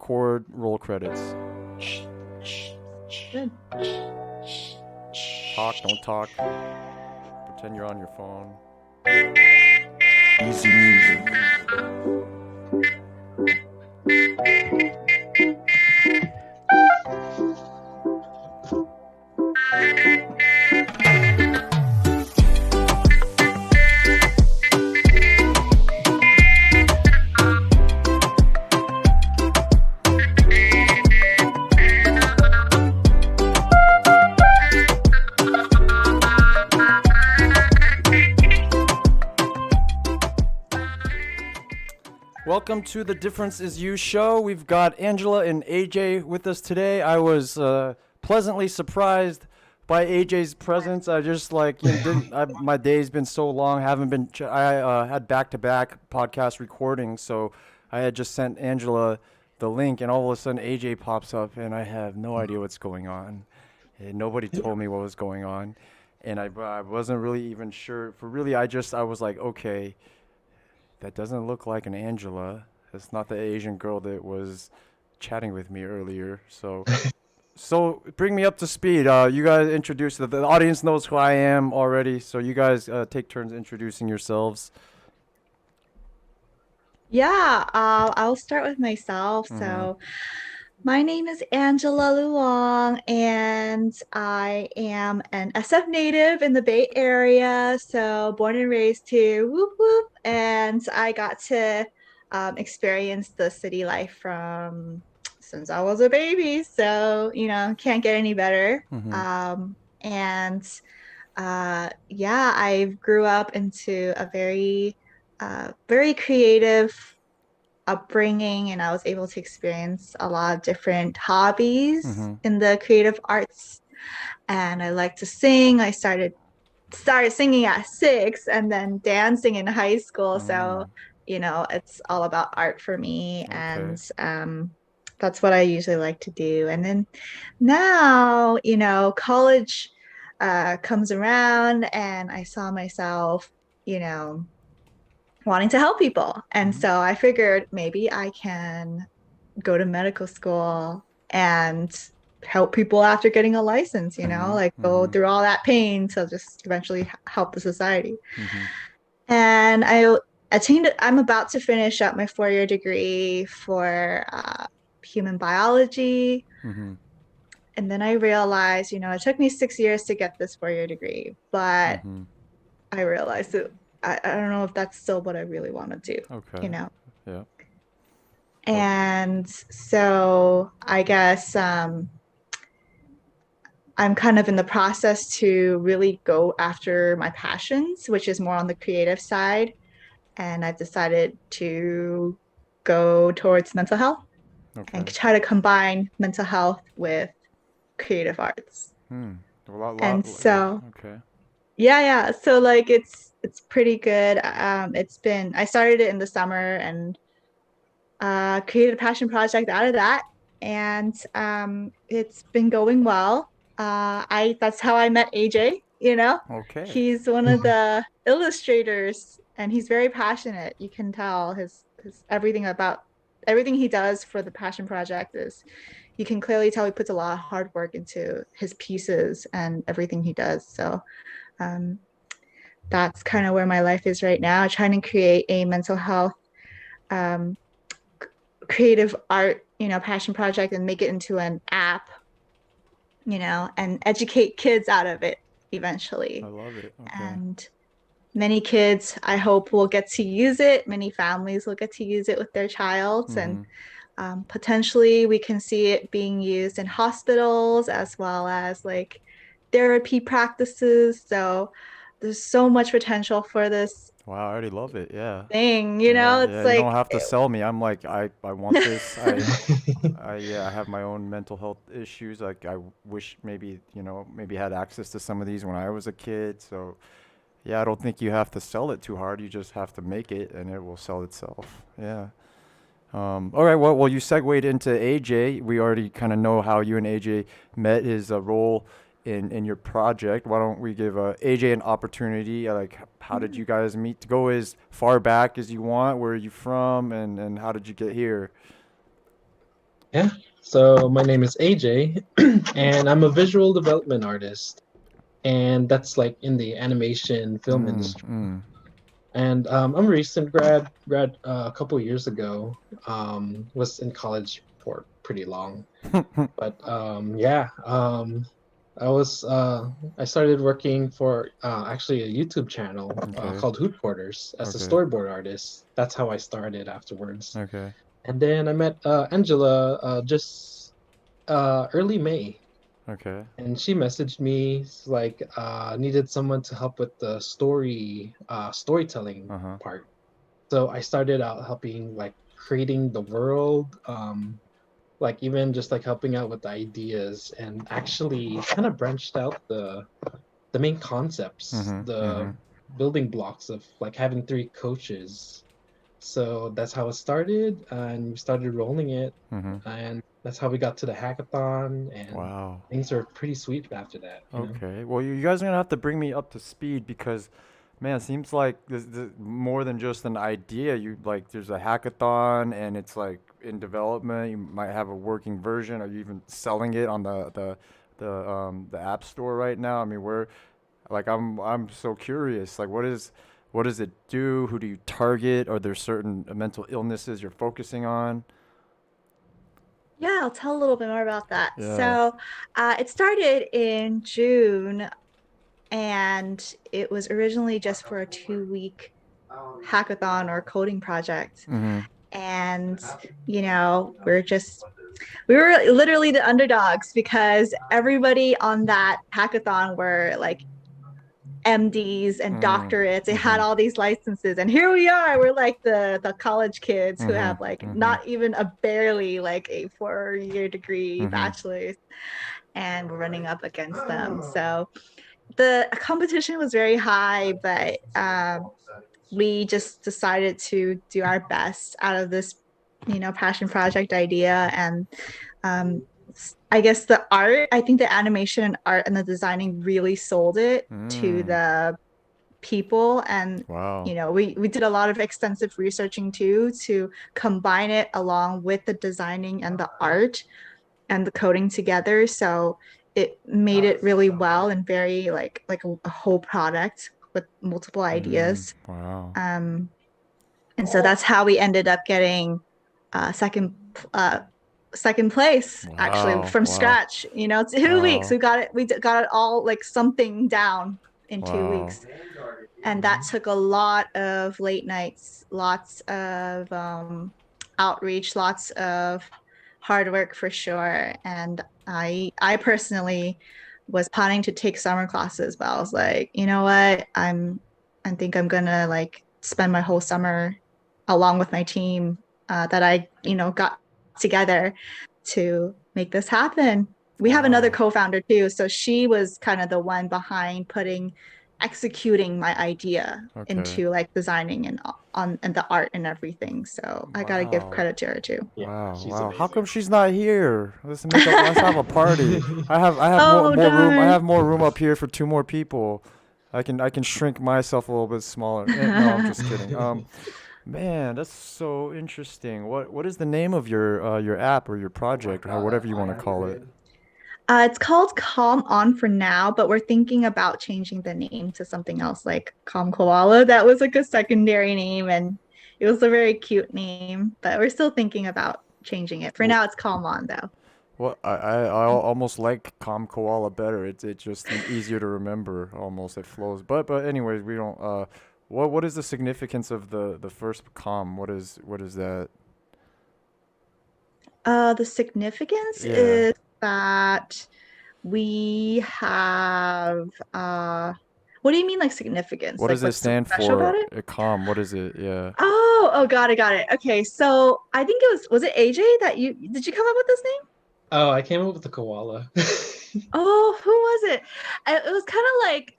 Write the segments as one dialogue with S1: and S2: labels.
S1: record, roll credits.
S2: Good.
S1: Talk, don't talk. Pretend you're on your phone.
S3: Easy music.
S1: Welcome to the Difference Is You show. We've got Angela and AJ with us today. I was pleasantly surprised by AJ's presence. I just my day's been so long. Haven't been. I had back-to-back podcast recordings, so I had just sent Angela the link, and all of a sudden AJ pops up, and I have no idea what's going on. And nobody told me what was going on, and I wasn't really even sure. I was like, okay. That doesn't look like an Angela. That's not the Asian girl that was chatting with me earlier. So bring me up to speed. You guys introduce the audience knows who I am already. So you guys take turns introducing yourselves.
S2: Yeah, I'll start with myself. So, my name is Angela Luong, and I am an SF native in the Bay Area. So, born and raised here, whoop whoop. And I got to experience the city life from since I was a baby. So, can't get any better. And yeah, I grew up into a very creative upbringing, and I was able to experience a lot of different hobbies in the creative arts. And I like to sing. I started singing at 6 and then dancing in high school. So, it's all about art for me.
S1: Okay.
S2: And that's what I usually like to do. And then now, college comes around, and I saw myself, wanting to help people. And so I figured maybe I can go to medical school and help people after getting a license, go through all that pain to just eventually help the society. And I'm about to finish up my 4-year degree for human biology. And then I realized, it took me 6 years to get this 4-year degree, but I realized that I don't know if that's still what I really want to do.
S1: Okay. Yeah.
S2: And so I guess I'm kind of in the process to really go after my passions, which is more on the creative side. And I've decided to go towards mental health and try to combine mental health with creative arts. Yeah. So it's pretty good. I started it in the summer and created a passion project out of that, and it's been going well. That's how I met AJ.
S1: Okay.
S2: He's one of the illustrators, and he's very passionate. You can tell his everything he does for the passion project is. You can clearly tell he puts a lot of hard work into his pieces and everything he does. So that's kind of where my life is right now, trying to create a mental health creative art, passion project and make it into an app, and educate kids out of it eventually.
S1: I love it. Okay.
S2: And many kids, I hope, will get to use it. Many families will get to use it with their child. And potentially we can see it being used in hospitals as well as like therapy practices. So there's so much potential for this.
S1: Wow, I already love it. Yeah.
S2: Thing, it's
S1: yeah,
S2: like
S1: you don't have to sell me. I'm like, I want this. I have my own mental health issues. Like, I wish maybe had access to some of these when I was a kid. So, yeah, I don't think you have to sell it too hard. You just have to make it, and it will sell itself. Yeah. All right. Well, you segued into AJ. We already kind of know how you and AJ met. His role in your project. Why don't we give AJ an opportunity? Like, how did you guys meet? To go as far back as you want. Where are you from, and how did you get here?
S3: Yeah. So my name is AJ, and I'm a visual development artist, and that's like in the animation film
S1: Mm,
S3: industry.
S1: mm.
S3: And I'm a recent grad a couple years ago. Was in college for pretty long, but yeah. I was I started working for actually a YouTube channel
S1: Okay.
S3: called Hoot Quarters as a
S1: Okay.
S3: storyboard artist. That's how I started afterwards.
S1: Okay.
S3: And then I met Angela just early May,
S1: Okay.
S3: and she messaged me like needed someone to help with the storytelling
S1: Uh-huh.
S3: part. So I started out helping like creating the world, like even just like helping out with the ideas, and actually kind of branched out the main concepts,
S1: Mm-hmm. Mm-hmm.
S3: the building blocks of like having three coaches. So that's how it started, and we started rolling it,
S1: Mm-hmm.
S3: and that's how we got to the hackathon, and
S1: Wow.
S3: things are pretty sweet after that.
S1: Okay. Well, you guys are gonna have to bring me up to speed because, man, it seems like this more than just an idea. You like, there's a hackathon and it's like in development. You might have a working version. Are you even selling it on the app store right now? I mean, where like I'm so curious. Like, what does it do? Who do you target? Are there certain mental illnesses you're focusing on?
S2: Yeah, I'll tell a little bit more about that.
S1: Yeah.
S2: It started in June, and it was originally just for a 2 week hackathon or coding project.
S1: Mm-hmm.
S2: And, we were literally the underdogs because everybody on that hackathon were like MDs and
S1: Mm-hmm.
S2: doctorates. They had
S1: Mm-hmm.
S2: all these licenses, and here we are. We're like the college kids who
S1: Mm-hmm.
S2: have like
S1: Mm-hmm.
S2: not even a barely like a 4 year degree,
S1: Mm-hmm.
S2: bachelor's, and we're running up against them. So the competition was very high, but we just decided to do our best out of this, passion project idea. And um, I guess I think the animation and art and the designing really sold it to
S1: Mm.
S2: the people. And,
S1: Wow.
S2: we did a lot of extensive researching too to combine it along with the designing and the art and the coding together. So it made it really well and very like a whole product with multiple
S1: Mm.
S2: ideas.
S1: Wow.
S2: Um, and so that's how we ended up getting uh, second place actually
S1: Wow.
S2: from
S1: Wow.
S2: scratch. 2 weeks
S1: Wow.
S2: we got it. We got it all like something down in two
S1: Wow.
S2: weeks, and that took a lot of late nights, lots of outreach, lots of hard work for sure. And I personally was planning to take summer classes, but I was like, you know what? I think I'm gonna like spend my whole summer along with my team that I, got together to make this happen. We have another
S1: Wow.
S2: co-founder too, so she was kind of the one behind executing my idea
S1: Okay.
S2: into like designing and the art and everything. So I gotta give
S1: Wow.
S2: credit to her too.
S3: Yeah,
S1: Wow.
S3: she's
S1: Wow. How come
S3: amazing.
S1: she's not here? Let's have a party. I have
S2: Oh
S1: more room. I
S2: darn.
S1: have more room up here for two more people. I can shrink myself a little bit smaller. No, I'm just kidding. Man, that's so interesting. What is the name of your app or your project or whatever you want to call it?
S2: It's called Calm On for now, but we're thinking about changing the name to something else like Calm Koala. That was like a secondary name, and it was a very cute name, but we're still thinking about changing it. For
S1: Well,
S2: now, it's Calm On though.
S1: well, almost like Calm Koala better. It's just easier to remember. Almost it flows. But anyways, we don't. What is the significance of the first Calm? What is that?
S2: The significance
S1: Yeah.
S2: is that we have what do you mean like significance?
S1: What
S2: Like
S1: does it
S2: what's so
S1: stand
S2: special about
S1: for?
S2: it?
S1: Calm. What is it? Yeah.
S2: Oh, got it, got it. Okay, so I think was it AJ that you did you come up with this name?
S3: Oh, I came up with the koala.
S2: Oh, who was it? It was kind of like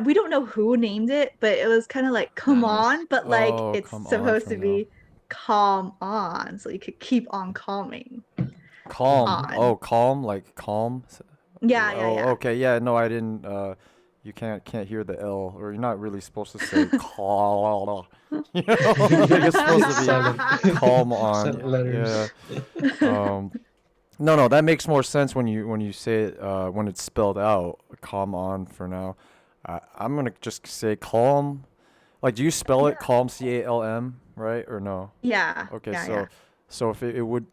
S2: we don't know who named it, but it was kind of like come
S3: Anonymous.
S2: on, but like
S1: Oh,
S2: it's
S1: come on
S2: supposed to
S1: from now.
S2: be calm on, so you could keep on calming
S1: Calm.
S2: on.
S1: Oh, calm, like calm.
S2: Yeah, yeah,
S1: Oh,
S2: yeah.
S1: okay. Yeah, no, I didn't. you can't hear the L, or you're not really supposed to say Koala. You know, like it's supposed to be
S3: Silent,
S1: calm on.
S3: silent letters.
S1: Yeah. Um, no, that makes more sense when you say it when it's spelled out. Calm on for now. I'm gonna just say calm. Like, do you spell it calm, CALM, right, or no?
S2: Yeah,
S1: Okay,
S2: yeah, yeah.
S1: so if it would,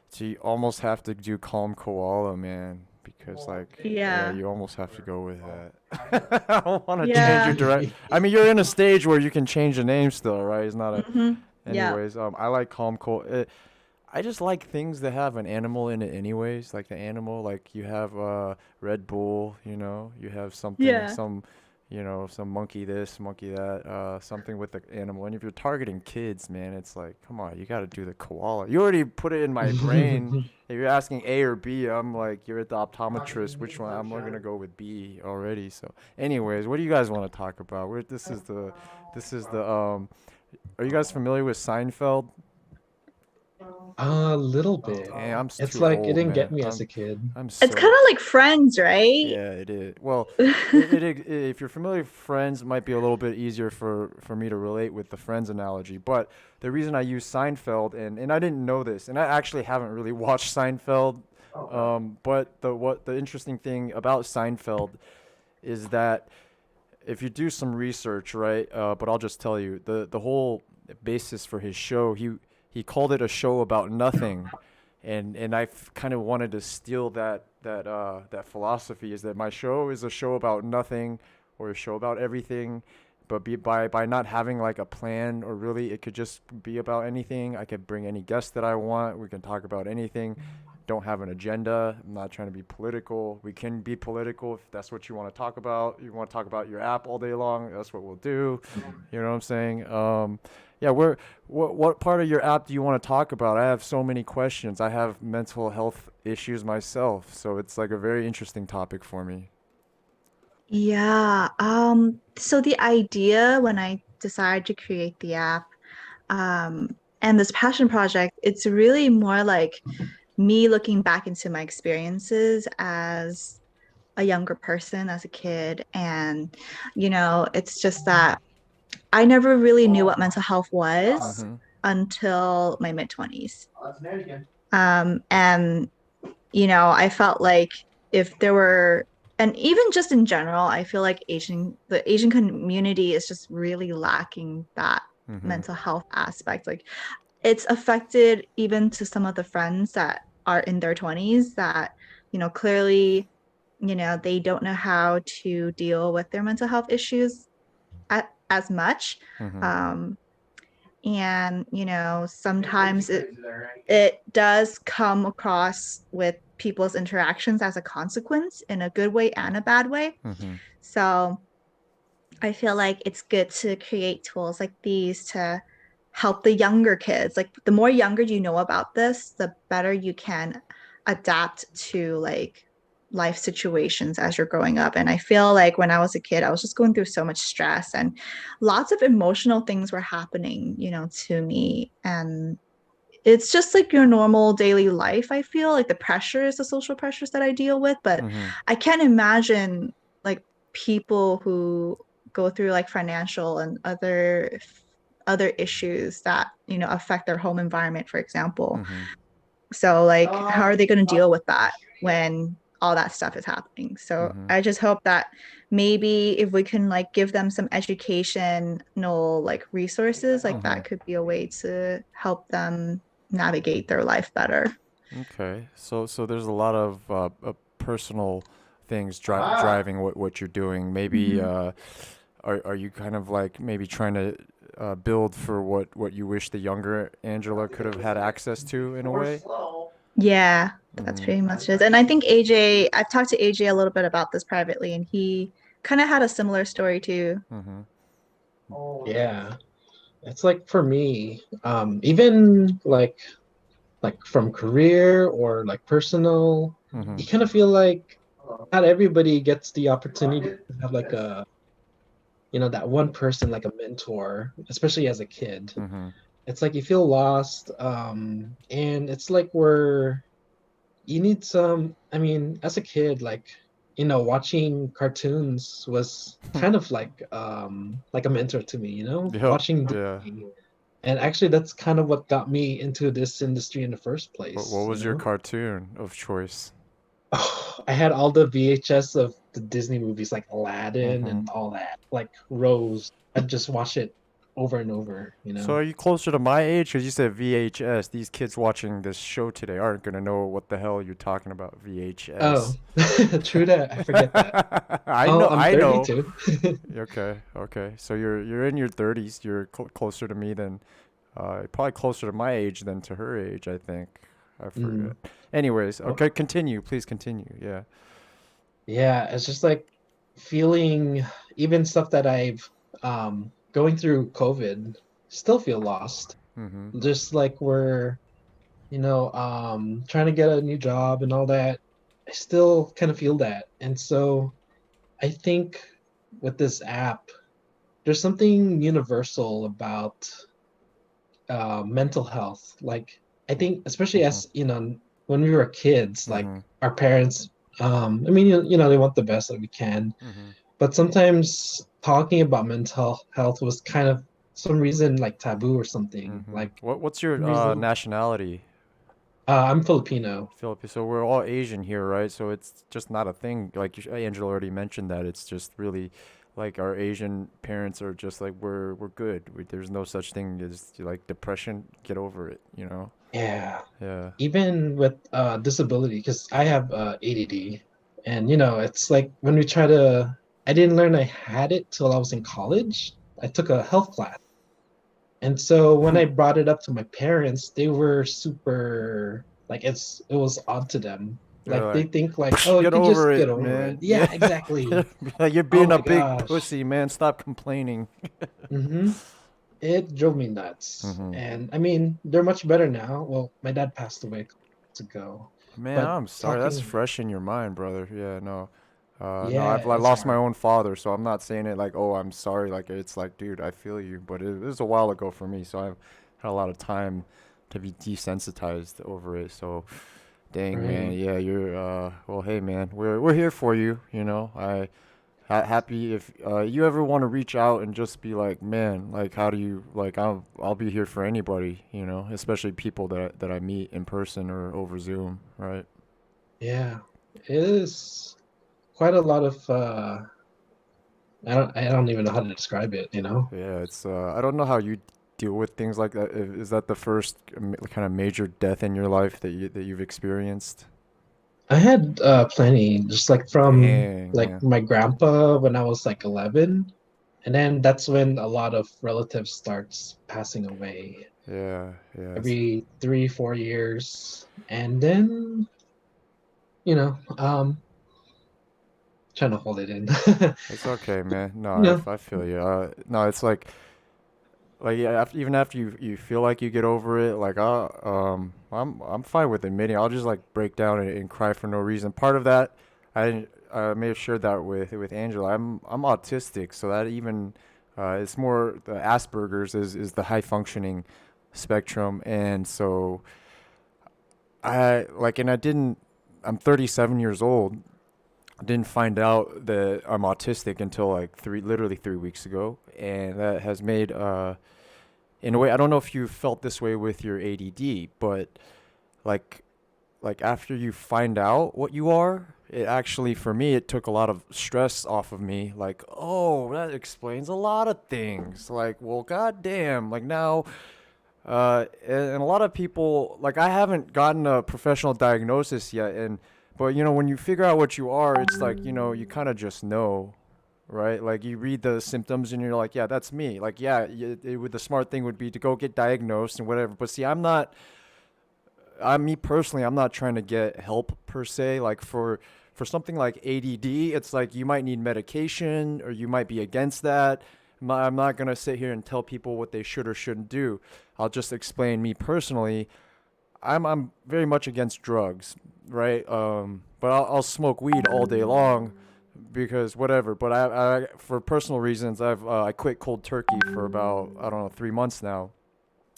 S1: so you almost have to do calm koala, man, because like, yeah,
S2: Yeah.
S1: you almost have to go with that. I don't want to change your
S2: Yeah.
S1: direct. I mean, you're in a stage where you can change the name still, right? It's not a.
S2: Mm-hmm. Yeah.
S1: Anyways, I like calm koala. I just like things that have an animal in it anyways. Like the animal, like you have Red Bull, you have something,
S2: Yeah.
S1: some monkey this, monkey that, something with the animal. And if you're targeting kids, man, it's like, come on, you got to do the koala. You already put it in my brain. If you're asking A or B, I'm like, you're at the optometrist. Which one? I'm going to go with B already. So, anyways, what do you guys want to talk about? Are you guys familiar with Seinfeld?
S3: A little bit.
S1: Damn, I'm
S3: It's
S1: too
S3: like it
S1: old,
S3: didn't get
S1: man.
S3: me as a kid.
S1: I'm
S2: It's kind
S1: so
S2: of like Friends, right?
S1: yeah, it is. Well, if you're familiar with Friends, it might be a little bit easier for me to relate with the Friends analogy. But the reason I use Seinfeld, and I didn't know this, and I actually haven't really watched Seinfeld. But the interesting thing about Seinfeld is that if you do some research, right? But I'll just tell you the whole basis for his show. He called it a show about nothing, and I kind of wanted to steal that philosophy. Is that my show is a show about nothing, or a show about everything, but by not having like a plan, or really it could just be about anything. I could bring any guest that I want. We can talk about anything. Don't have an agenda. I'm not trying to be political. We can be political if that's what you want to talk about. You want to talk about your app all day long, that's what we'll do. You know what I'm saying? Yeah, what part of your app do you want to talk about? I have so many questions. I have mental health issues myself, so it's like a very interesting topic for me.
S2: Yeah. So the idea when I decided to create the app, and this passion project, it's really more like me looking back into my experiences as a younger person, as a kid. And, it's just that I never really knew what mental health was
S1: Mm-hmm.
S2: until my mid 20s. And I felt like if there were, and even just in general, I feel like the Asian community is just really lacking that
S1: Mm-hmm.
S2: mental health aspect. Like it's affected even to some of the friends that are in their 20s that, clearly, they don't know how to deal with their mental health issues as much.
S1: Mm-hmm.
S2: Um, and sometimes it does come across with people's interactions as a consequence in a good way and a bad way.
S1: Mm-hmm.
S2: So I feel like it's good to create tools like these to help the younger kids. Like the more younger you know about this, the better you can adapt to like life situations as you're growing up. And I feel like when I was a kid, I was just going through so much stress and lots of emotional things were happening, to me. And it's just like your normal daily life. I feel like the social pressures that I deal with, but
S1: Mm-hmm.
S2: I can't imagine like people who go through like financial and other issues that affect their home environment, for example.
S1: Mm-hmm.
S2: So like how are they going to deal with that when all that stuff is happening? So
S1: Mm-hmm.
S2: I just hope that maybe if we can like give them some educational like resources, like
S1: Mm-hmm.
S2: that could be a way to help them navigate their life better.
S1: Okay, so there's a lot of personal things driving what you're doing. Maybe
S2: Mhm.
S1: are you kind of like maybe trying to build for what you wish the younger Angela could have had access to in a way?
S2: Yeah, that's
S1: Mm-hmm.
S2: pretty much it. And I think I've talked to AJ a little bit about this privately, and he kind of had a similar story too.
S1: Mm-hmm.
S3: Yeah. It's like for me, even like from career or like personal,
S1: Mm-hmm.
S3: you kind of feel like not everybody gets the opportunity to have like that one person like a mentor, especially as a kid.
S1: Mm-hmm.
S3: It's like you feel lost, and it's like where you need some. I mean, as a kid, like watching cartoons was kind of like a mentor to me,
S1: Yep.
S3: watching
S1: Yeah.
S3: Disney. And actually that's kind of what got me into this industry in the first
S1: What was your
S3: place.
S1: cartoon of choice?
S3: Oh, I had all the VHS of the Disney movies like Aladdin
S1: Mm-hmm.
S3: and all that, like Rose. I'd just watch it over and over.
S1: So are you closer to my age? Because you said VHS. These kids watching this show today aren't gonna know what the hell you're talking about.
S3: Oh,
S1: VHS.
S3: true that. I forget that.
S1: I
S3: Oh,
S1: know.
S3: I'm
S1: I know.
S3: 32.
S1: Okay. Okay. So you're in your 30s. You're closer to me than probably closer to my age than to her age. I think. I forget.
S3: Mm.
S1: Anyways.
S3: Oh,
S1: Okay. Continue. Please continue. Yeah.
S3: yeah, it's just like feeling even stuff that I've going through COVID still feel lost.
S1: Mm-hmm.
S3: Just like we're, trying to get a new job and all that. I still kind of feel that. And so I think with this app, there's something universal about mental health. Like I think, especially
S1: Mm-hmm.
S3: as when we were kids, like
S1: Mm-hmm.
S3: our parents, I mean, they want the best that we can,
S1: Mm-hmm.
S3: but sometimes talking about mental health was kind of some reason like taboo or something.
S1: Mm-hmm.
S3: Like
S1: What's
S3: some
S1: your
S3: reason.
S1: nationality?
S3: I'm Filipino.
S1: Philippines. So we're all Asian here, right? So it's just not a thing. Like Angela already mentioned that it's just really like our Asian parents are just like we're good. There's no such thing as like depression. Get over it, you know?
S3: Yeah,
S1: Yeah.
S3: even with disability, because I have ADD, and it's like when we try to. I didn't learn I had it till I was in college. I took a health class. And so when I brought it up to my parents, they were super like it was odd to them.
S1: They're
S3: Like they
S1: like,
S3: think like, oh, you
S1: get
S3: could
S1: over
S3: just get
S1: it,
S3: over it.
S1: man. Yeah.
S3: Yeah, exactly.
S1: Like, you're
S3: Oh
S1: being a
S3: my
S1: big
S3: gosh.
S1: pussy, man. Stop complaining.
S3: hmm It drove me nuts.
S1: Mm-hmm.
S3: And I mean, they're much better now. Well, my dad passed away a couple months ago.
S1: Man,
S3: But
S1: I'm sorry. That's
S3: talking,
S1: fresh in your mind, brother. Yeah, no. No,
S3: yeah,
S1: I
S3: it's
S1: lost my
S3: hard.
S1: own father, so I'm not saying it like, oh, I'm sorry. Like, it's like, dude, I feel you. But it was a while ago for me, so I've had a lot of time to be desensitized over it. So, dang, man.
S3: Right.
S1: Yeah, you're, well, hey, man, we're here for you, you know? Happy if you ever want to reach out and just be like, man, like, how do you, like, I'll be here for anybody, you know, especially people that I meet in person or over Zoom, right?
S3: Yeah. It is quite a lot of I don't even know how to describe it.
S1: Yeah, it's I don't know how you deal with things like that. Is that the first kind of major death in your life that you've experienced?
S3: I had plenty, just like from
S1: Dang,
S3: like
S1: yeah.
S3: my grandpa when I was like 11, and then that's when a lot of relatives starts passing away
S1: Yeah, yeah.
S3: every 3, 4 years, and then you know, trying to hold it in.
S1: It's okay, man. No,
S3: you know,
S1: I feel you. No, it's like yeah, even after you feel like you get over it, like I'm fine with admitting. I'll just like break down and cry for no reason. Part of that, I may have shared that with Angela. I'm autistic, so that even it's more the Asperger's is the high functioning spectrum, and so I like and I didn't. I'm 37 years old. I didn't find out that I'm autistic until like literally 3 weeks ago, and that has made in a way, I don't know if you felt this way with your ADD, but like after you find out what you are, it actually for me it took a lot of stress off of me. Like, oh, that explains a lot of things. Like, well, goddamn, like now, and a lot of people like I haven't gotten a professional diagnosis yet, and but when you figure out what you are, it's like you kind of just know, right? Like you read the symptoms and you're like, yeah, that's me. Like, yeah, the smart thing would be to go get diagnosed and whatever. But see, I'm not. Me personally, I'm not trying to get help per se. Like for something like ADD, it's like you might need medication or you might be against that. I'm not gonna sit here and tell people what they should or shouldn't do. I'll just explain me personally. I'm very much against drugs, right? But I'll smoke weed all day long because whatever. But I for personal reasons, I quit cold turkey for about I don't know 3 months now.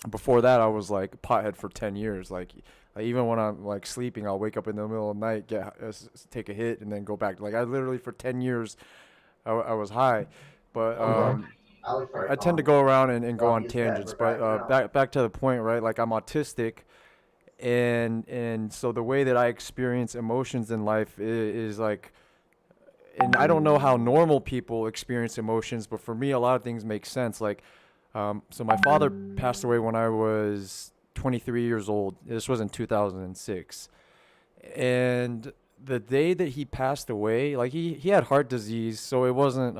S1: Before that, I was like pothead for 10 years. Like Like, even when I'm like sleeping, I'll wake up in the middle of the night, take a hit, and then go back. Like I literally for 10 years, I was high, but I tend to go around and go on tangents. But back to the point, right? Like I'm autistic, and so the way that I experience emotions in life is like, and I don't know how normal people experience emotions, but for me, a lot of things make sense. Like, so my father passed away when I was 23 years old. This was in 2006. And the day that he passed away, like he had heart disease, so it wasn't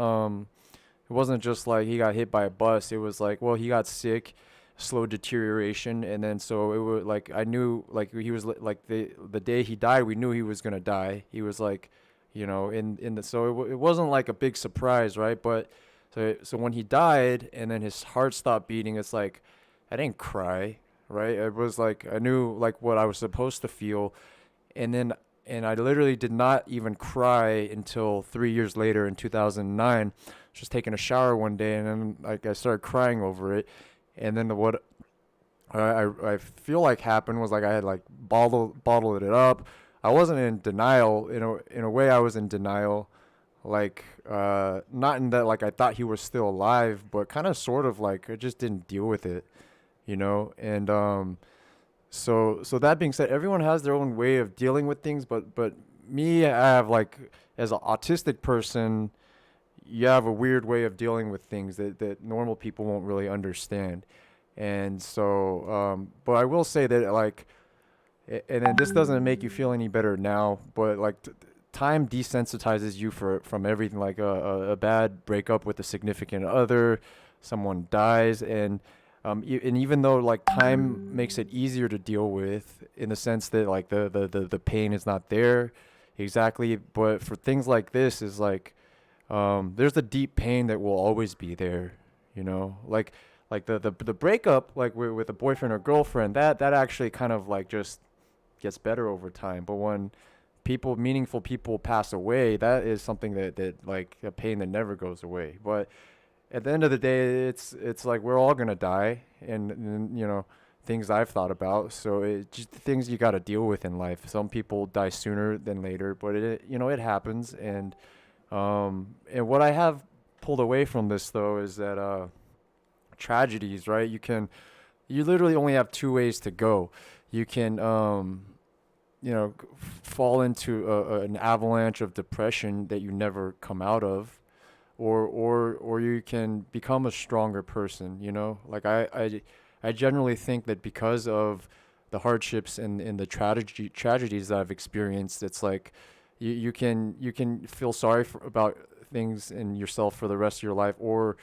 S1: just like he got hit by a bus. It was like, well, he got sick, slow deterioration, and then so it was like I knew like he was like the day he died, we knew he was gonna die. He was like, in the so it wasn't like a big surprise, right? But so when he died and then his heart stopped beating, it's like I didn't cry, right? It was like I knew like what I was supposed to feel, and then and I literally did not even cry until 3 years later in 2009. Just taking a shower one day, and then like I started crying over it, and then what I feel like happened was like I had like bottled it up. I wasn't in denial. In a way I was in denial, like not in that like I thought he was still alive, but kind of sort of like I just didn't deal with it, and so that being said, everyone has their own way of dealing with things, but me, I have like, as an autistic person, you have a weird way of dealing with things that normal people won't really understand. And so, but I will say that like, and then this doesn't make you feel any better now, but like time desensitizes you from everything, like a bad breakup with a significant other, someone dies, and even though like time makes it easier to deal with in the sense that like the pain is not there exactly, but for things like this is like there's the deep pain that will always be there, like the breakup like with a boyfriend or girlfriend, that actually kind of like just gets better over time. But when meaningful people pass away, that is something that like a pain that never goes away. But at the end of the day, it's like we're all gonna die, and things I've thought about. So it just things you got to deal with in life. Some people die sooner than later, but it happens. And what I have pulled away from this though is that tragedies, right? You literally only have two ways to go. You can fall into an avalanche of depression that you never come out of, or you can become a stronger person. Like I generally think that because of the hardships and the tragedies that I've experienced, it's like you can feel sorry about things in yourself for the rest of your life, or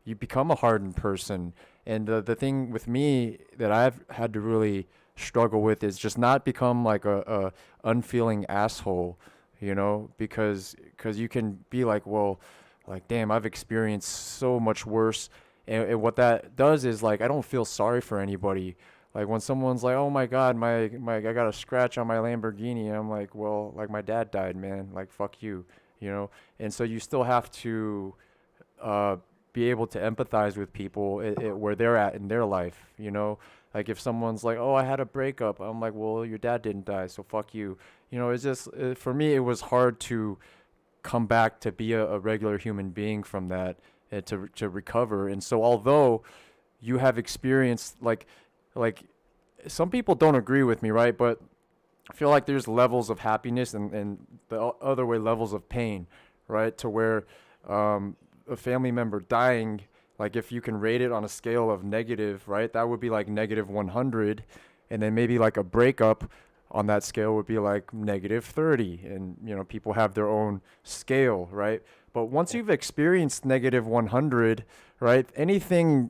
S1: you become a hardened person. And the thing with me that I've had to really struggle with is just not become like a unfeeling asshole, because you can be like, well, like, damn, I've experienced so much worse. And what that does is like I don't feel sorry for anybody. Like when someone's like, "Oh my God, my I got a scratch on my Lamborghini," I'm like, "Well, like my dad died, man. Like fuck you." And so you still have to uh, be able to empathize with people where they're at in their life. Like if someone's like, "Oh, I had a breakup," I'm like, "Well, your dad didn't die, so fuck you." It's just for me, it was hard to come back to be a regular human being from that, and to recover. And so although you have experienced like some people don't agree with me, right? But I feel like there's levels of happiness and the other way levels of pain, right? To where a family member dying, like if you can rate it on a scale of negative, right? That would be like negative 100, and then maybe like a breakup on that scale would be like negative 30, and people have their own scale, right? But once you've experienced negative 100, right, anything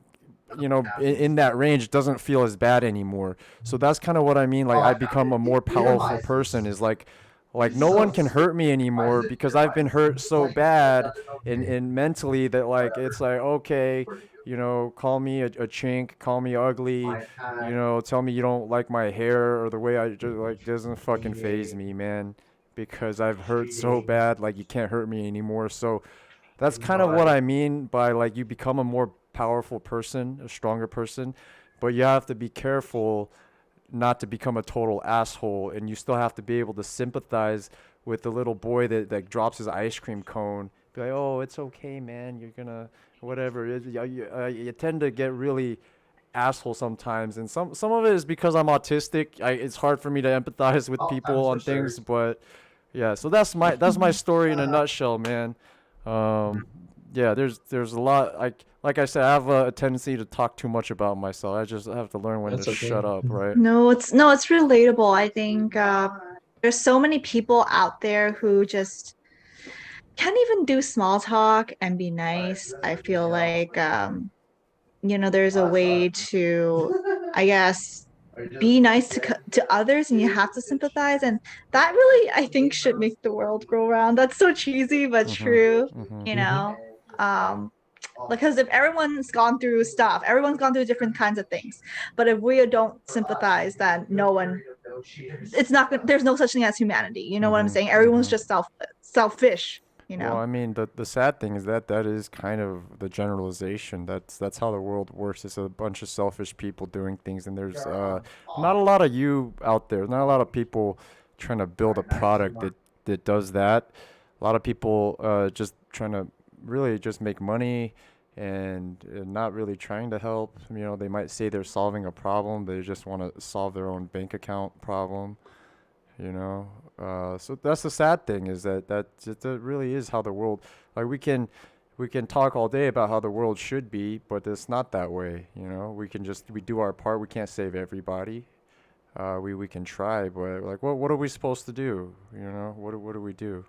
S1: in that range doesn't feel as bad anymore. So that's kind of what I mean. Like I become a more powerful person is like no one can hurt me anymore because I've been hurt so bad and mentally that like it's like, okay, call me a chink, call me ugly, tell me you don't like my hair or the way I just like doesn't fucking phase me, man, because I've hurt so bad, like you can't hurt me anymore. So that's kind of what I mean by like you become a more powerful person, a stronger person, but you have to be careful not to become a total asshole, and you still have to be able to sympathize with the little boy that drops his ice cream cone. Be like, oh, it's okay, man. You're gonna whatever. You tend to get really asshole sometimes, and some of it is because I'm autistic. It's hard for me to empathize with people on things, but yeah. So that's my story in a nutshell, man. Um, yeah, there's a lot. Like I said, I have a tendency to talk too much about myself. I just have to learn when to
S3: That's okay.
S1: shut up, right?
S2: No, it's relatable. I think there's so many people out there who just can't even do small talk and be nice. I feel like there's a way to, I guess, be nice to others, and you have to sympathize, and that really, I think, should make the world go round. That's so cheesy but
S1: Mhm.
S2: true,
S1: Mhm.
S2: you know. Um, because if everyone's gone through stuff, everyone's gone through different kinds of things. But if we don't sympathize, then no one, it's not there's no such thing as humanity. You know what I'm
S1: Mhm.
S2: saying? Everyone's
S1: Mhm.
S2: just selfish, you
S1: Well,
S2: know.
S1: I mean, the sad thing is that is kind of the generalization. That's how the world works. It's a bunch of selfish people doing things, and there's not a lot of you out there. Not a lot of people trying to build a product that does that. A lot of people just trying to really just make money and not really trying to help. You know, they might say they're solving a problem, but they just want to solve their own bank account problem. You know, so that's the sad thing is that really is how the world, like, we can talk all day about how the world should be, but it's not that way. You know, we do our part. We can't save everybody. We can try, but like, what are we supposed to do? You know, what do we do?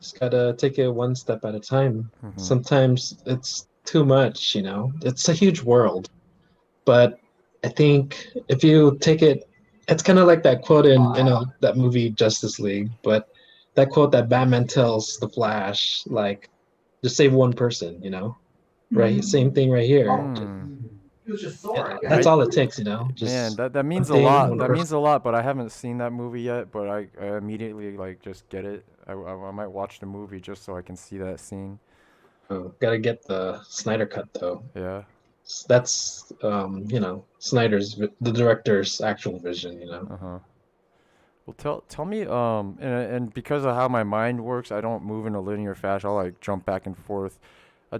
S3: Just gotta take it one step at a time.
S1: Mhm.
S3: Sometimes it's too much, you know. It's a huge world, but I think if you take it, it's kind of like that quote in that movie Justice League, but that quote that Batman tells the Flash, like, just save one person, you know, right? Same thing right here.
S1: Hmm.
S3: That's
S1: I
S3: all it takes, you know,
S1: Man,
S3: just
S1: that
S3: one
S1: means a
S3: thing,
S1: lot.
S3: one
S1: That
S3: person.
S1: means a lot, but I haven't seen that movie yet. But I immediately like just get it. I might watch the movie just so I can see that scene.
S3: Oh, gotta get the Snyder cut though.
S1: Yeah.
S3: That's the director's actual vision, you know.
S1: Uh huh. Well, tell me, and because of how my mind works, I don't move in a linear fashion. I'll like jump back and forth.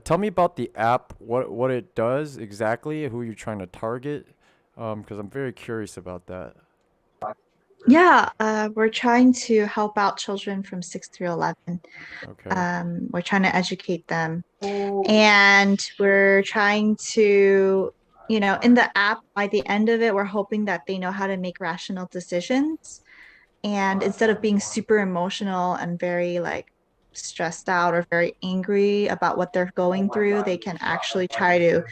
S1: Tell me about the app, what it does exactly, who you're trying to target, because I'm very curious about that.
S2: Yeah, we're trying to help out children from 6 through 11.
S1: Okay.
S2: We're trying to educate them. And we're trying to, in the app, by the end of it, we're hoping that they know how to make rational decisions. And instead of being super emotional and very like stressed out or very angry about what they're going through, they can actually try to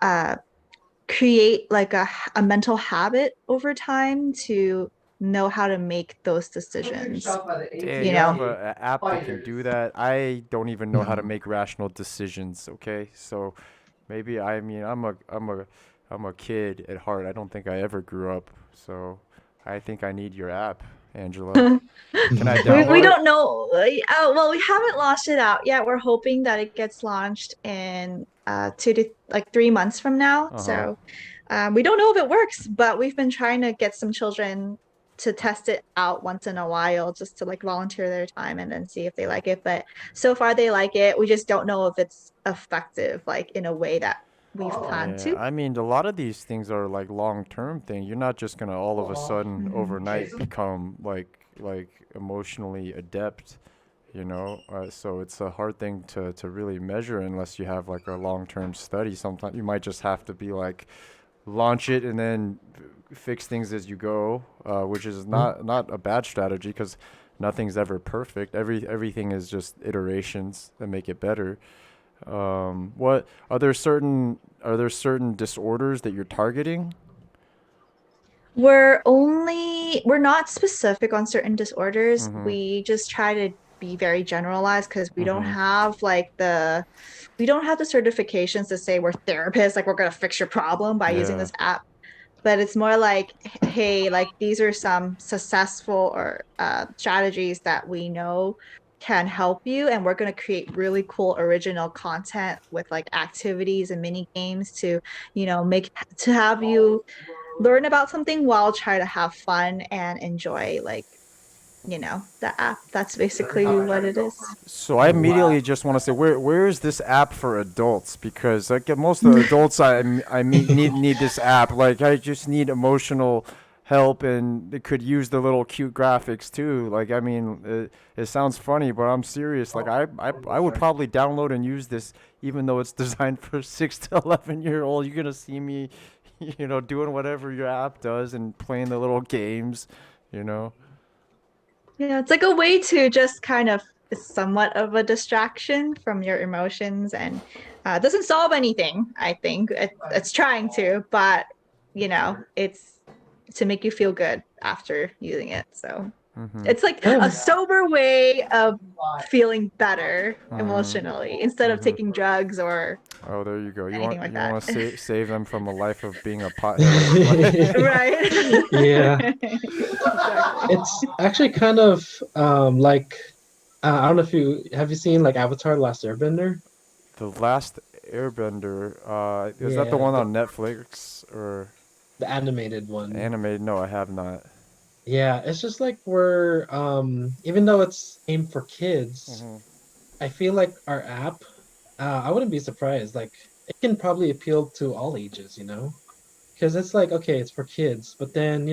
S2: uh, create like a mental habit over time to know how to make those decisions.
S1: Damn,
S2: You
S1: you have
S2: know,
S1: a app that can do that. I don't even know how to make rational decisions. Okay, so maybe I mean I'm a kid at heart. I don't think I ever grew up. So I think I need your app, Angela. Can I
S2: we
S1: download it?
S2: don't know. Well, we haven't launched it out yet. We're hoping that it gets launched in 2 to 3 months from now.
S1: Uh huh.
S2: So we don't know if it works, but we've been trying to get some children to test it out once in a while just to like volunteer their time and then see if they like it. But so far they like it. We just don't know if it's effective like in a way that we've planned
S1: Yeah,
S2: to.
S1: I mean, a lot of these things are like long-term thing. You're not just gonna all of a sudden
S2: Mhm.
S1: overnight become like emotionally adept, you know. So it's a hard thing to really measure unless you have like a long-term study. Sometimes you might just have to be like launch it and then fix things as you go, which is not a bad strategy because nothing's ever perfect. Everything is just iterations that make it better. What are there certain disorders that you're targeting?
S2: We're not specific on certain disorders.
S1: Mm-hmm.
S2: We just try to be very generalized because
S1: Mm-hmm.
S2: we don't have the certifications to say we're therapists, like we're gonna fix your problem by using
S1: Yeah.
S2: this app. But it's more like, hey, like these are some successful or strategies that we know can help you, and we're gonna create really cool original content with like activities and mini games to, make to have you learn about something while try to have fun and enjoy the app. That's basically what it is.
S1: So I immediately just want to say, where is this app for adults? Because like most of the adults I meet need this app. Like I just need emotional help, and it could use the little cute graphics too. Like I mean, it sounds funny, but I'm serious. Like I would probably download and use this, even though it's designed for 6 to 11-year-old. You're gonna see me, doing whatever your app does and playing the little games, you know.
S2: Yeah, it's like a way to just kind of somewhat of a distraction from your emotions, and it doesn't solve anything. I think it's trying to, but it's to make you feel good after using it. So it's like a sober way of feeling better emotionally instead of taking drugs or
S1: Oh, there you go.
S2: anything like
S1: You
S2: that.
S1: want to save them from a life of being a pothead.
S2: Right.
S3: Yeah,
S2: Exactly.
S3: it's actually kind of like I don't know if you have you seen like Avatar: The Last Airbender?
S1: The Last Airbender. Is that the
S3: Yeah,
S1: one on Netflix or
S3: the animated one.
S1: animated? No, I have not.
S3: Yeah, it's just like we're even though it's aimed for kids,
S1: Hmm.
S3: I feel like our app, I wouldn't be surprised. Like it can probably appeal to all ages, you know? Because it's like, okay, it's for kids, but then,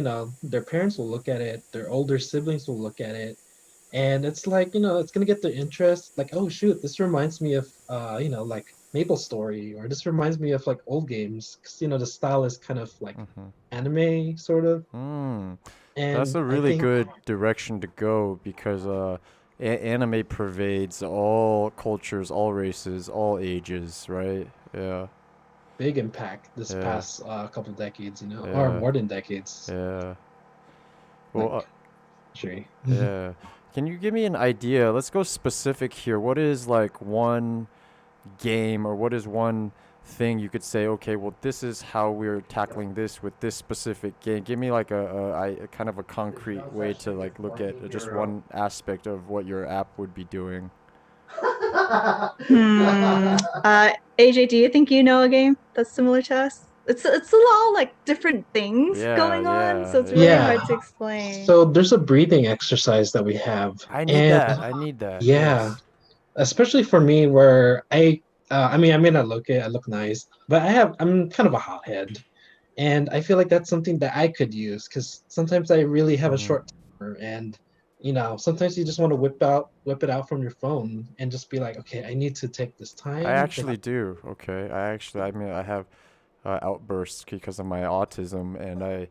S3: their parents will look at it, their older siblings will look at it, and it's like, it's gonna get their interest. Like, oh shoot, this reminds me of, like Maple Story, or this reminds me of like old games, because the style is kind of like
S1: Hmm.
S3: anime sort of,
S1: That's
S3: and
S1: a
S3: I
S1: really
S3: think
S1: good direction to go because anime pervades all cultures, all races, all ages, right? Yeah,
S3: big impact this
S1: yeah,
S3: past couple decades, or
S1: yeah,
S3: more than decades,
S1: yeah. Well,
S3: like sure.
S1: yeah. Can you give me an idea? Let's go specific here. What is like one game or what is one thing you could say, okay, well, this is how we're tackling this with this specific game? Give me like a kind of a concrete way to like look at just one aspect of what your app would be doing.
S2: AJ, do you think you know a game that's similar to us? It's a lot like different things
S1: Yeah,
S2: going on, so
S1: yeah,
S2: it's really
S1: yeah.
S3: Yeah,
S2: hard to explain.
S3: so there's a breathing exercise that we have,
S1: I need
S3: and
S1: that. I need that.
S3: yeah,
S1: Yes.
S3: especially for me where I mean I look it, I look nice, but I'm kind of a hothead, and I feel like that's something that I could use because sometimes I really have a
S1: Hmm.
S3: short temper, and sometimes you just want to whip it out from your phone and just be like, okay, I need to take this
S1: I
S3: time to
S1: actually do. Okay. I mean, I have outbursts because of my autism, and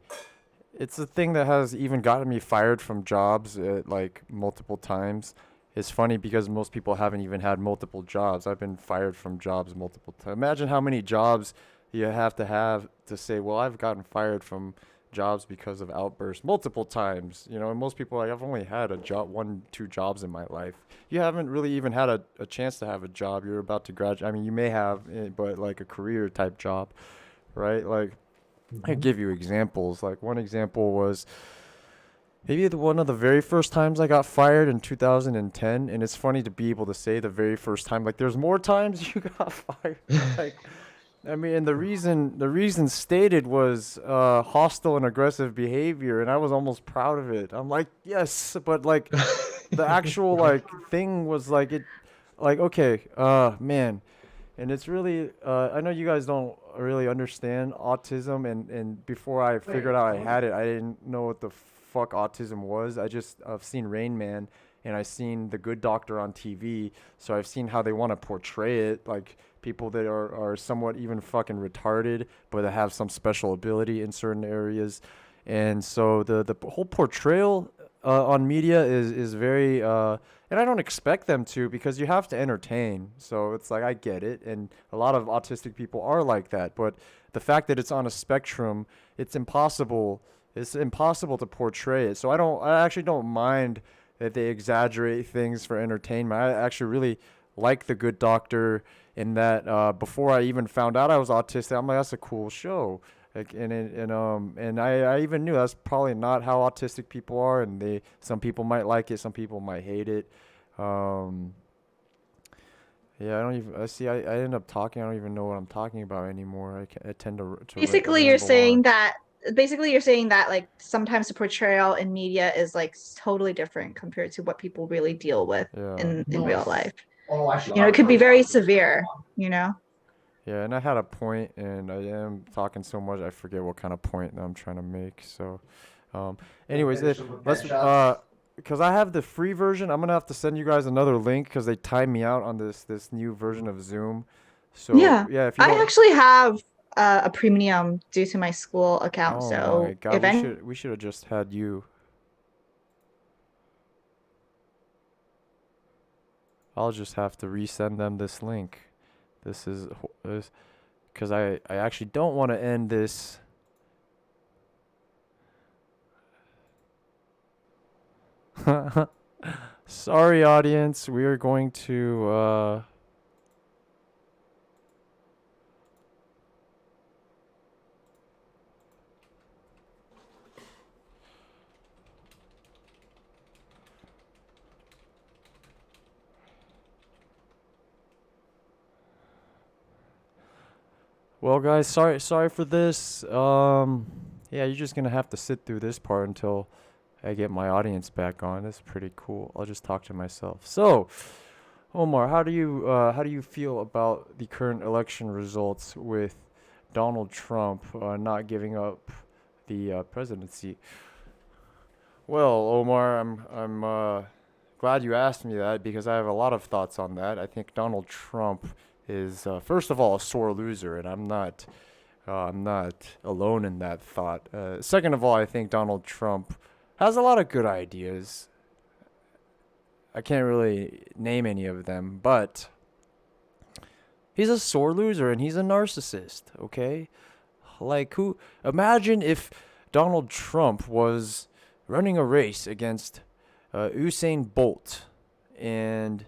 S1: it's a thing that has even gotten me fired from jobs like multiple times. It's funny because most people haven't even had multiple jobs. I've been fired from jobs multiple times. Imagine how many jobs you have to say, well, I've gotten fired from jobs because of outbursts multiple times. And most people, like, I've only had a job, 2 jobs in my life. You haven't really even had a chance to have a job. You're about to graduate. I mean, you may have, but like a career type job, right? Like, I
S3: Mhm.
S1: give you examples. Like one example was maybe one of the very first times I got fired in 2010, and it's funny to be able to say the very first time. Like there's more times you got fired. Like I mean, and the reason stated was hostile and aggressive behavior, and I was almost proud of it. I'm like, yes, but like the actual like thing was like it, like okay, man, and it's really I know you guys don't really understand autism, and before I figured out I had it, I didn't know what the fuck autism was. I've seen Rain Man, and I've seen The Good Doctor on TV, so I've seen how they want to portray it, like people that are somewhat even fucking retarded but that have some special ability in certain areas. And so the whole portrayal on media is very and I don't expect them to, because you have to entertain. So it's like I get it, and a lot of autistic people are like that. But the fact that it's on a spectrum, it's impossible. It's impossible to portray it. So I actually don't mind that they exaggerate things for entertainment. I actually really like The Good Doctor in that before I even found out I was autistic, I'm like, that's a cool show. Like, and I even knew that's probably not how autistic people are, and some people might like it, some people might hate it. Um, yeah, I don't even. I end up talking. I don't even know what I'm talking about anymore. I tend to
S2: Basically, you're
S1: ramble
S2: saying
S1: on.
S2: that basically you're saying that like sometimes the portrayal in media is like totally different compared to what people really deal with
S1: Yeah.
S2: in real life. It could be very severe, you know?
S1: Yeah, and I had a point, and I am talking so much I forget what kind of point I'm trying to make. So, um, anyways, let's because I have the free version. I'm gonna have to send you guys another link because they timed me out on this new version of Zoom. So
S2: Yeah.
S1: yeah, if you
S2: I
S1: don't,
S2: actually have a premium due to my school account.
S1: oh my
S2: So
S1: God,
S2: if any,
S1: we should have just had you. I'll just have to resend them this link. This is this because I actually don't want to end this. Sorry, audience. We are going to. Well, guys, sorry for this. Yeah, you're just gonna have to sit through this part until I get my audience back on. That's pretty cool. I'll just talk to myself. So, Omar, how do you feel about the current election results with Donald Trump not giving up the presidency? Well, Omar, I'm glad you asked me that because I have a lot of thoughts on that. I think Donald Trump is first of all a sore loser, and I'm not alone in that thought. Second of all, I think Donald Trump has a lot of good ideas. I can't really name any of them, but he's a sore loser and he's a narcissist, okay? Like who imagine if Donald Trump was running a race against Usain Bolt and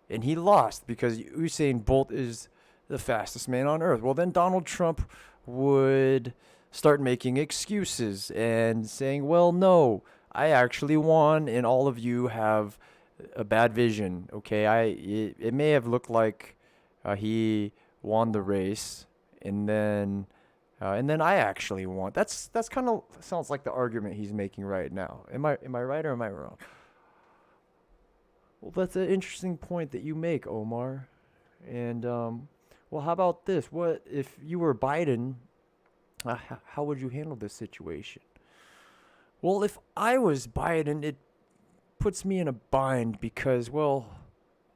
S1: he lost because Usain Bolt is the fastest man on earth. Well, then Donald Trump would start making excuses and saying, "Well, no, I actually won and all of you have a bad vision." Okay, it may have looked like he won the race and then I actually won. That's kind of sounds like the argument he's making right now. Am I right or am I wrong? Well, that's an interesting point that you make, Omar. And well, how about this? What if you were Biden? How would you handle this situation? Well, if I was Biden, it puts me in a bind because, well,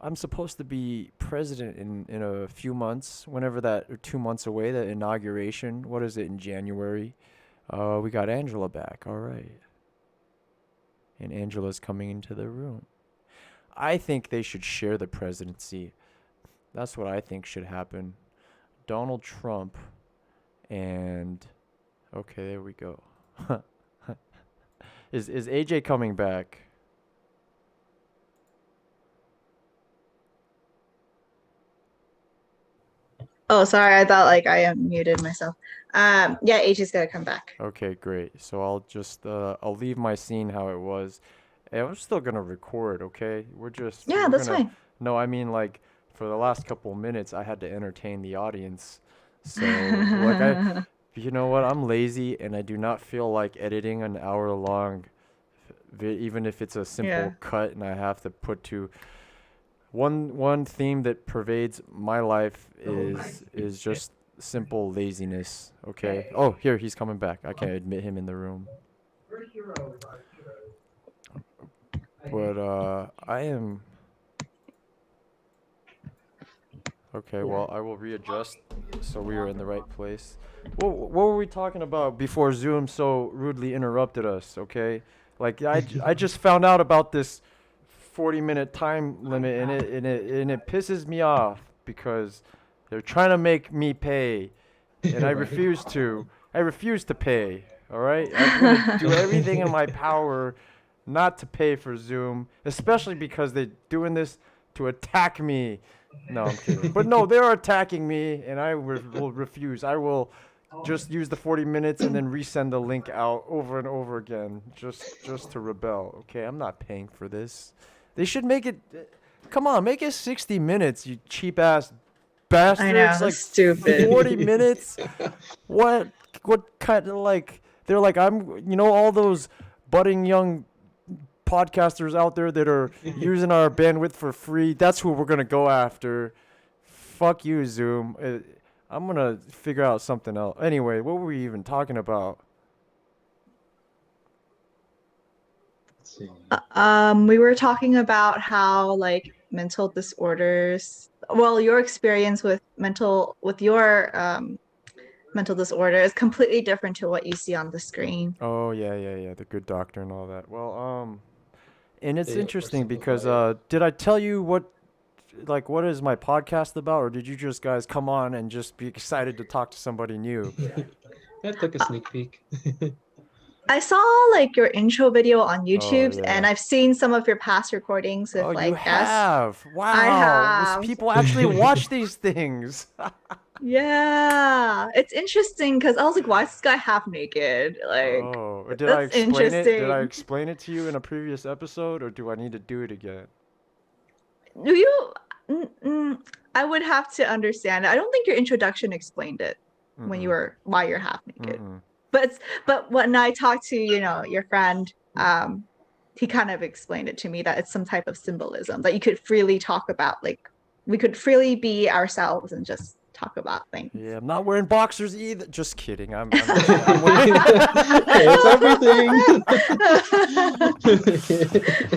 S1: I'm supposed to be president in a few months, whenever that, or 2 months away, that inauguration. What is it, in January? We got Angela back, all right. And Angela's coming into the room. I think they should share the presidency. That's what I think should happen. Donald Trump and okay, there we go. Is AJ coming back?
S2: oh, sorry, I thought like I unmuted myself. Yeah, H is gonna come back.
S1: Okay, great. So I'll leave my scene how it was. And we're still gonna record, okay?
S2: Yeah,
S1: We're
S2: that's
S1: gonna
S2: fine.
S1: no, I mean like for the last couple minutes I had to entertain the audience. So like you know what? I'm lazy and I do not feel like editing an hour long even if it's a
S2: Yeah.
S1: simple cut and I have to put to one theme that pervades my life is just simple laziness. Okay. Oh, here he's coming back. I can't admit him in the room. But I am okay. Well, I will readjust so we are in the right place. What were we talking about before Zoom so rudely interrupted us? Okay, like I just found out about this 40-minute time limit and it pisses me off because they're trying to make me pay and I
S3: Right.
S1: refuse to. I refuse to pay. All right, I'm gonna do everything in my power not to pay for Zoom, especially because they're doing this to attack me. No, I'm kidding. But no, they're attacking me, and I will refuse. I will just use the 40 minutes and then resend the link out over and over again, just to rebel. Okay, I'm not paying for this. They should make it. Come on, make it 60 minutes, you cheap ass
S2: I know,
S1: bastards. Like
S2: that's stupid.
S1: 40 minutes. What kind of like They're like, all those budding young podcasters out there that are using our bandwidth for free. That's who we're gonna go after. Fuck you, Zoom. I'm gonna figure out something else. Anyway, what were we even talking about?
S3: Let's see.
S2: We were talking about how like mental disorders, well, your experience with your mental disorder is completely different to what you see on the screen.
S1: Oh yeah, the Good Doctor and all that. Well, and it's
S3: They
S1: interesting because
S3: oversimplify it.
S1: did I tell you what is my podcast about, or did you just guys come on and just be excited to talk to somebody new?
S3: I took a sneak peek.
S2: I saw like your intro video on
S1: Oh
S2: YouTube, and
S1: yeah.
S2: I've seen some of your past recordings with
S1: Oh, you
S2: like guests.
S1: have.
S2: I
S1: Wow.
S2: have.
S1: People actually watch these things.
S2: Yeah, it's interesting because I was like, why is this guy half naked? Like,
S1: Oh, did I
S2: that's
S1: explain it? Did I
S2: interesting.
S1: explain it to you in a previous episode, or do I need to do it again?
S2: Do you? Mm, mm, I would have to understand. I don't think your introduction explained it when you
S1: Mm-mm.
S2: were why you're half naked.
S1: Mm-mm.
S2: But when I talked to, your friend, he kind of explained it to me that it's some type of symbolism that you could freely talk about. Like we could freely be ourselves and just talk about things.
S1: Yeah, I'm not wearing boxers either. Just kidding. I'm
S3: It's everything.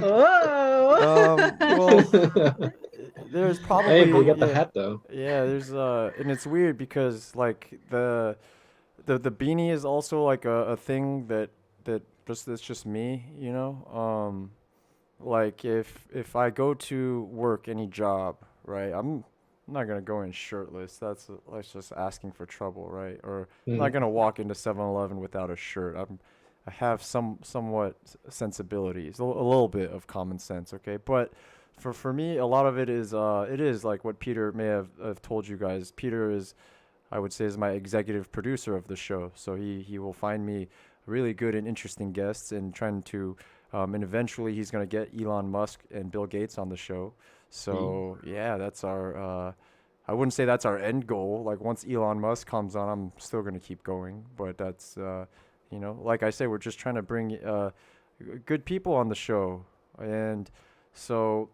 S2: Oh.
S1: there's
S3: Hey, but you
S1: probably
S3: got the hat though.
S1: yeah, there's and it's weird because like the beanie is also like a thing that just that's just me. Like if I go to work any job, right? I'm not gonna go in shirtless. That's just asking for trouble, right? Or I'm not
S3: Mm.
S1: gonna walk into 7-Eleven without a shirt. I have somewhat sensibilities, a little bit of common sense, okay? But for me, a lot of it is like what Peter may have told you guys. Peter is, I would say, is my executive producer of the show. So he will find me really good and interesting guests and trying to, and eventually he's going to get Elon Musk and Bill Gates on the show. So yeah, that's our, I wouldn't say that's our end goal. Like once Elon Musk comes on, I'm still going to keep going. But that's, like I say, we're just trying to bring good people on the show. And so,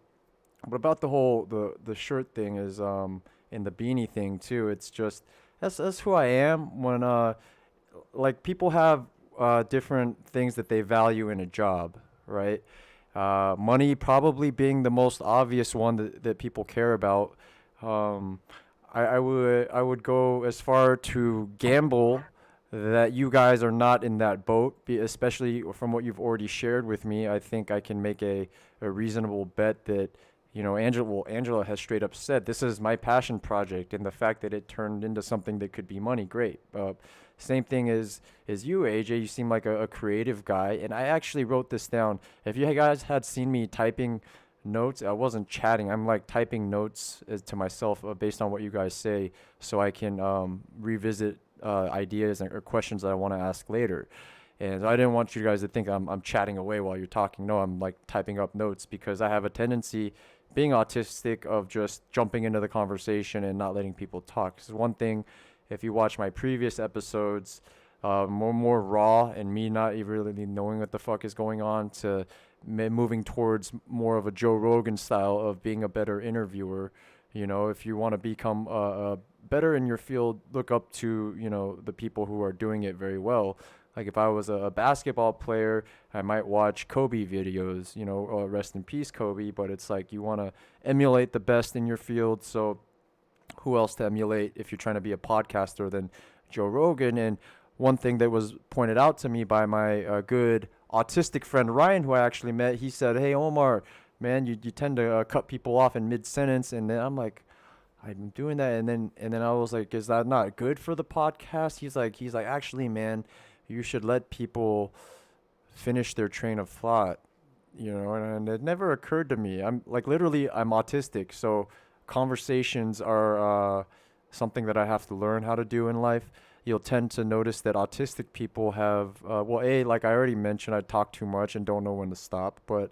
S1: but about the whole, the shirt thing is, and the beanie thing too, it's just, that's who I am when like people have different things that they value in a job, right? Money probably being the most obvious one that people care about. Um, I would go as far to gamble that you guys are not in that boat, especially from what you've already shared with me. I think I can make a reasonable bet that Angela has straight up said this is my passion project, and the fact that it turned into something that could be money, great. Same thing as you, AJ. You seem like a creative guy, and I actually wrote this down. If you guys had seen me typing notes, I wasn't chatting. I'm like typing notes to myself based on what you guys say, so I can revisit ideas or questions that I want to ask later. And I didn't want you guys to think I'm chatting away while you're talking. No, I'm like typing up notes because I have a tendency, being autistic, of just jumping into the conversation and not letting people talk. 'Cause one thing, if you watch my previous episodes, more raw and me not even really knowing what the fuck is going on, to moving towards more of a Joe Rogan style of being a better interviewer. If you want to become better in your field, look up to the people who are doing it very well. Like if I was a basketball player, I might watch Kobe videos, rest in peace, Kobe. But it's like you want to emulate the best in your field. So who else to emulate if you're trying to be a podcaster than Joe Rogan? And one thing that was pointed out to me by my good autistic friend Ryan, who I actually met, he said, "Hey Omar, man, you tend to cut people off in mid sentence." And then I'm like, I'm doing that, and then I was like, is that not good for the podcast? He's like, actually, man, you should let people finish their train of thought, and it never occurred to me. I'm like, literally, I'm autistic, so conversations are something that I have to learn how to do in life. You'll tend to notice that autistic people have, like I already mentioned, I talk too much and don't know when to stop, but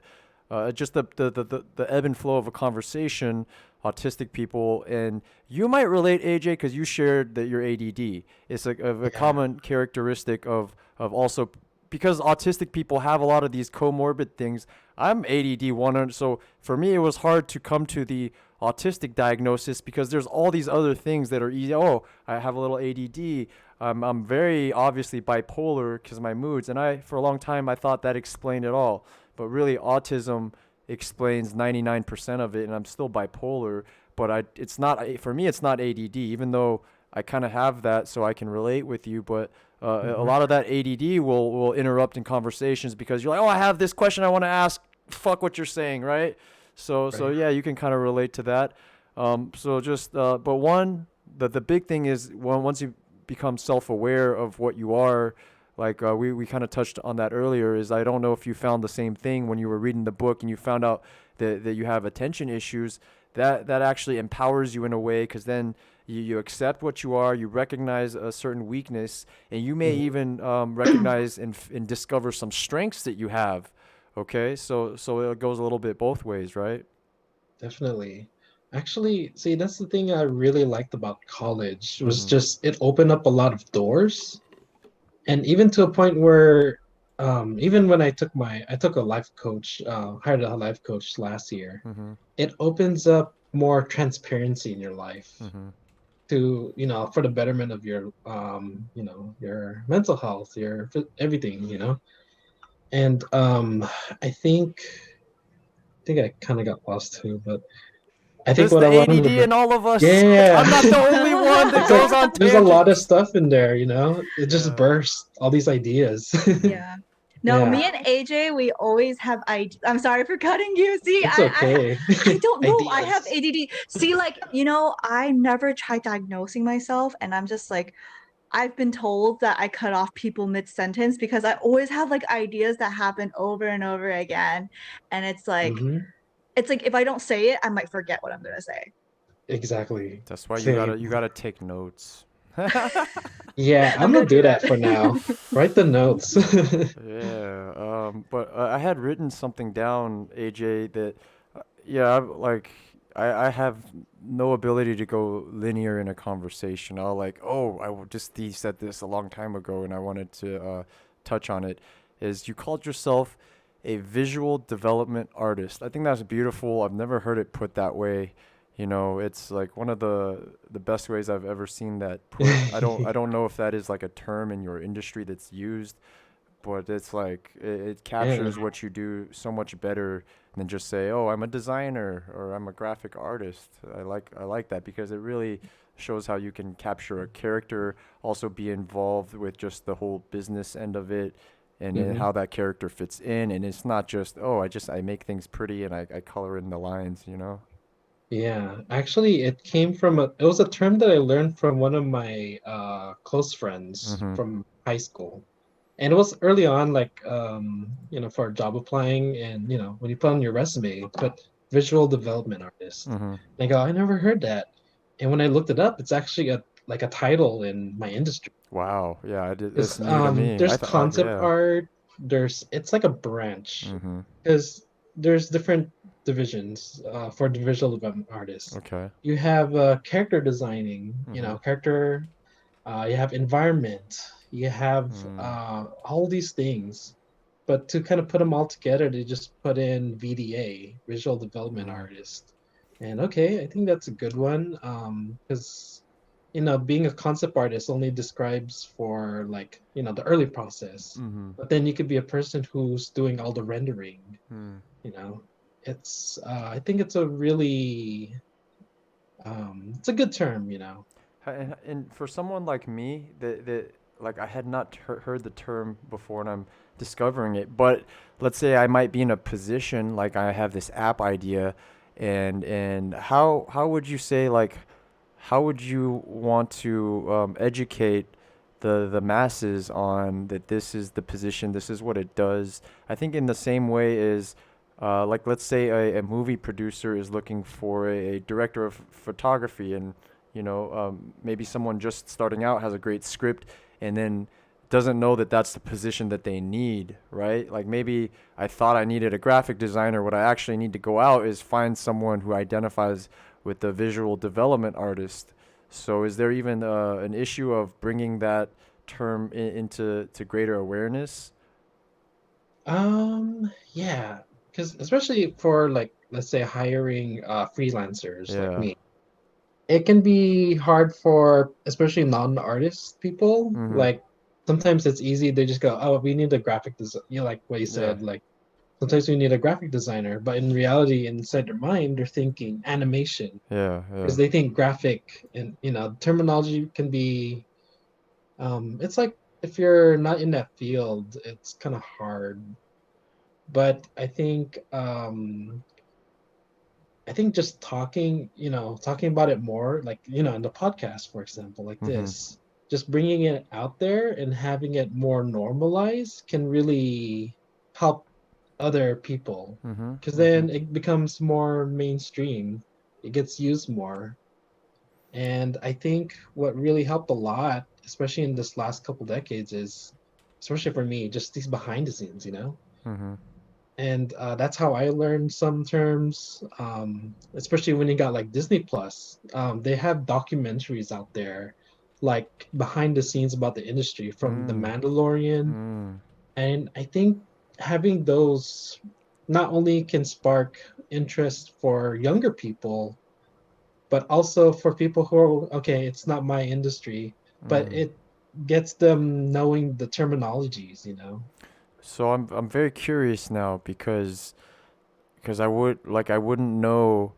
S1: just the ebb and flow of a conversation, autistic people, and you might relate, AJ, because you shared that you're ADD. It's a
S3: Yeah.
S1: common characteristic of also because autistic people have a lot of these comorbid things. I'm ADD 100, so for me it was hard to come to the autistic diagnosis because there's all these other things that are easy. Oh, I have a little ADD. I'm very obviously bipolar because my moods, and I for a long time I thought that explained it all, but really autism explains 99% of it, and I'm still bipolar. But it's not for me. It's not ADD, even though I kind of have that, so I can relate with you. But a
S3: Hmm.
S1: lot of that ADD will interrupt in conversations because you're like, oh, I have this question I want to ask. Fuck what you're saying, right? So
S3: Right.
S1: yeah, you can kind of relate to that. So just but one the big thing is once you become self-aware of what you are, like we kind of touched on that earlier, is I don't know if you found the same thing when you were reading the book and you found out that you have attention issues. That actually empowers you in a way because then you accept what you are, you recognize a certain weakness, and you may
S3: Mhm.
S1: even recognize and discover some strengths that you have. Okay, so it goes a little bit both ways, right?
S3: Definitely. Actually, see, that's the thing I really liked about college was
S1: Mm-hmm.
S3: just it opened up a lot of doors. And even to a point where even when I took a life coach, hired a life coach last year,
S1: Mm-hmm.
S3: it opens up more transparency in your life
S1: Mm-hmm.
S3: to, for the betterment of your your mental health, your everything, And I think I kind of got lost too, but I think
S1: There's
S3: what
S1: the
S3: I wanted
S1: ADD
S3: to,
S1: in all of us.
S3: yeah,
S1: I'm not the only one that
S3: it's like
S1: goes on
S3: there's a lot of
S1: tangents.
S3: stuff in there, it just
S1: Yeah.
S3: bursts all these ideas.
S1: Mm-hmm.
S2: Yeah. No,
S3: Yeah,
S2: me and AJ, we always have ID. I'm sorry for cutting you. See,
S3: it's okay.
S2: I don't know. I have
S3: Ideas.
S2: ADD. See, like, I never tried diagnosing myself, and I'm just like, I've been told that I cut off people mid-sentence because I always have like ideas that happen over and over again. And
S3: Hmm.
S2: it's like if I don't say it, I might forget what I'm gonna say.
S3: Exactly.
S1: That's why
S3: Same.
S1: you gotta take notes.
S3: Yeah,
S2: I'm
S3: I'm
S2: gonna
S3: gonna
S2: do
S3: do that for now.
S2: that.
S3: Write the notes.
S1: Yeah. But I had written something down, AJ, that yeah, I have no ability to go linear in a conversation. I'll like, oh, just he said this a long time ago, and I wanted to touch on it. Is you called yourself a visual development artist. I think that's beautiful. I've never heard it put that way. It's like one of the best ways I've ever seen that put. I don't know if that is like a term in your industry that's used, but it's like it
S3: Yeah.
S1: captures what you do so much better than just say, "Oh, I'm a designer" or "I'm a graphic artist." I like that because it really shows how you can capture a character, also be involved with just the whole business end of it, and
S3: Hmm.
S1: how that character fits in. And it's not just, "Oh, I make things pretty and I color in the lines," you know?
S3: Yeah. Actually, it was a term that I learned from one of my close friends
S1: Mhm.
S3: from high school. And it was early on, like for job applying, and when you put on your resume, put visual development artist.
S1: Mhm.
S3: And I go, I never heard that. And when I looked it up, it's actually a title in my industry.
S1: Wow. Yeah, I did.
S3: Because
S1: It's new to me.
S3: there's concept
S1: Yeah.
S3: art, it's like a branch.
S1: Mhm.
S3: Because there's different divisions for the visual development artists.
S1: Okay.
S3: You have character designing,
S1: Mhm.
S3: character, you have environment, you have
S1: Mm.
S3: all these things. But to kind of put them all together, they just put in VDA, visual development
S1: Mhm.
S3: artist. And okay, I think that's a good one. Because being a concept artist only describes for like, the early process.
S1: Mhm.
S3: But then you could be a person who's doing all the rendering,
S1: Mm.
S3: you know. I think it's a really it's a good term.
S1: And for someone like me, that like I had not heard the term before, and I'm discovering it. But let's say I might be in a position like I have this app idea, and how would you say like how would you want to educate the masses on that this is the position, this is what it does? I think in the same way is like let's say a movie producer is looking for a director of photography, and maybe someone just starting out has a great script, and then doesn't know that that's the position that they need, right? Like maybe I thought I needed a graphic designer. What I actually need to go out is find someone who identifies with the visual development artist. So is there even an issue of bringing that term into to greater awareness?
S3: Yeah, because especially for like let's say hiring freelancers like
S1: Yeah.
S3: me, it can be hard for especially non-artist people.
S1: Mhm.
S3: Like sometimes it's easy, they just go, "Oh, we need a graphic design." You know, like what you
S1: Yeah.
S3: said, like sometimes we need a graphic designer, but in reality, inside their mind, they're thinking animation
S1: Yeah.
S3: because
S1: Yeah.
S3: they think graphic and terminology can be it's like if you're not in that field, it's kind of hard. But I think just talking, talking about it more, like, in the podcast, for example, like
S1: Mhm.
S3: this, just bringing it out there and having it more normalized can really help other people
S1: Mhm.
S3: because
S1: Mhm.
S3: then it becomes more mainstream. It gets used more. And I think what really helped a lot, especially in this last couple decades, is, especially for me, just these behind the scenes.
S1: Mhm.
S3: And that's how I learned some terms, especially when you got like Disney Plus. They have documentaries out there, like behind the scenes about the industry from The
S1: Mm.
S3: Mandalorian.
S1: Mm.
S3: And I think having those not only can spark interest for younger people, but also for people who are, okay, it's not my industry, but
S1: Mm.
S3: it gets them knowing the terminologies.
S1: So I'm very curious now because I wouldn't know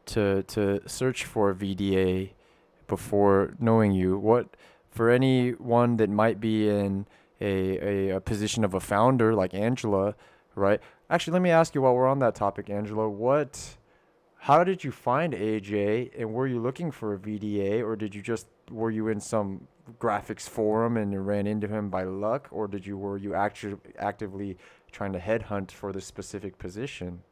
S1: to search for a VDA before knowing you. What for anyone that might be in a position of a founder like Angela, right? Actually, let me ask you while we're on that topic, Angela, how did you find AJ and were you looking for a VDA or were you in some graphics forum and you ran into him by luck or were you actually actively trying to headhunt for the specific position?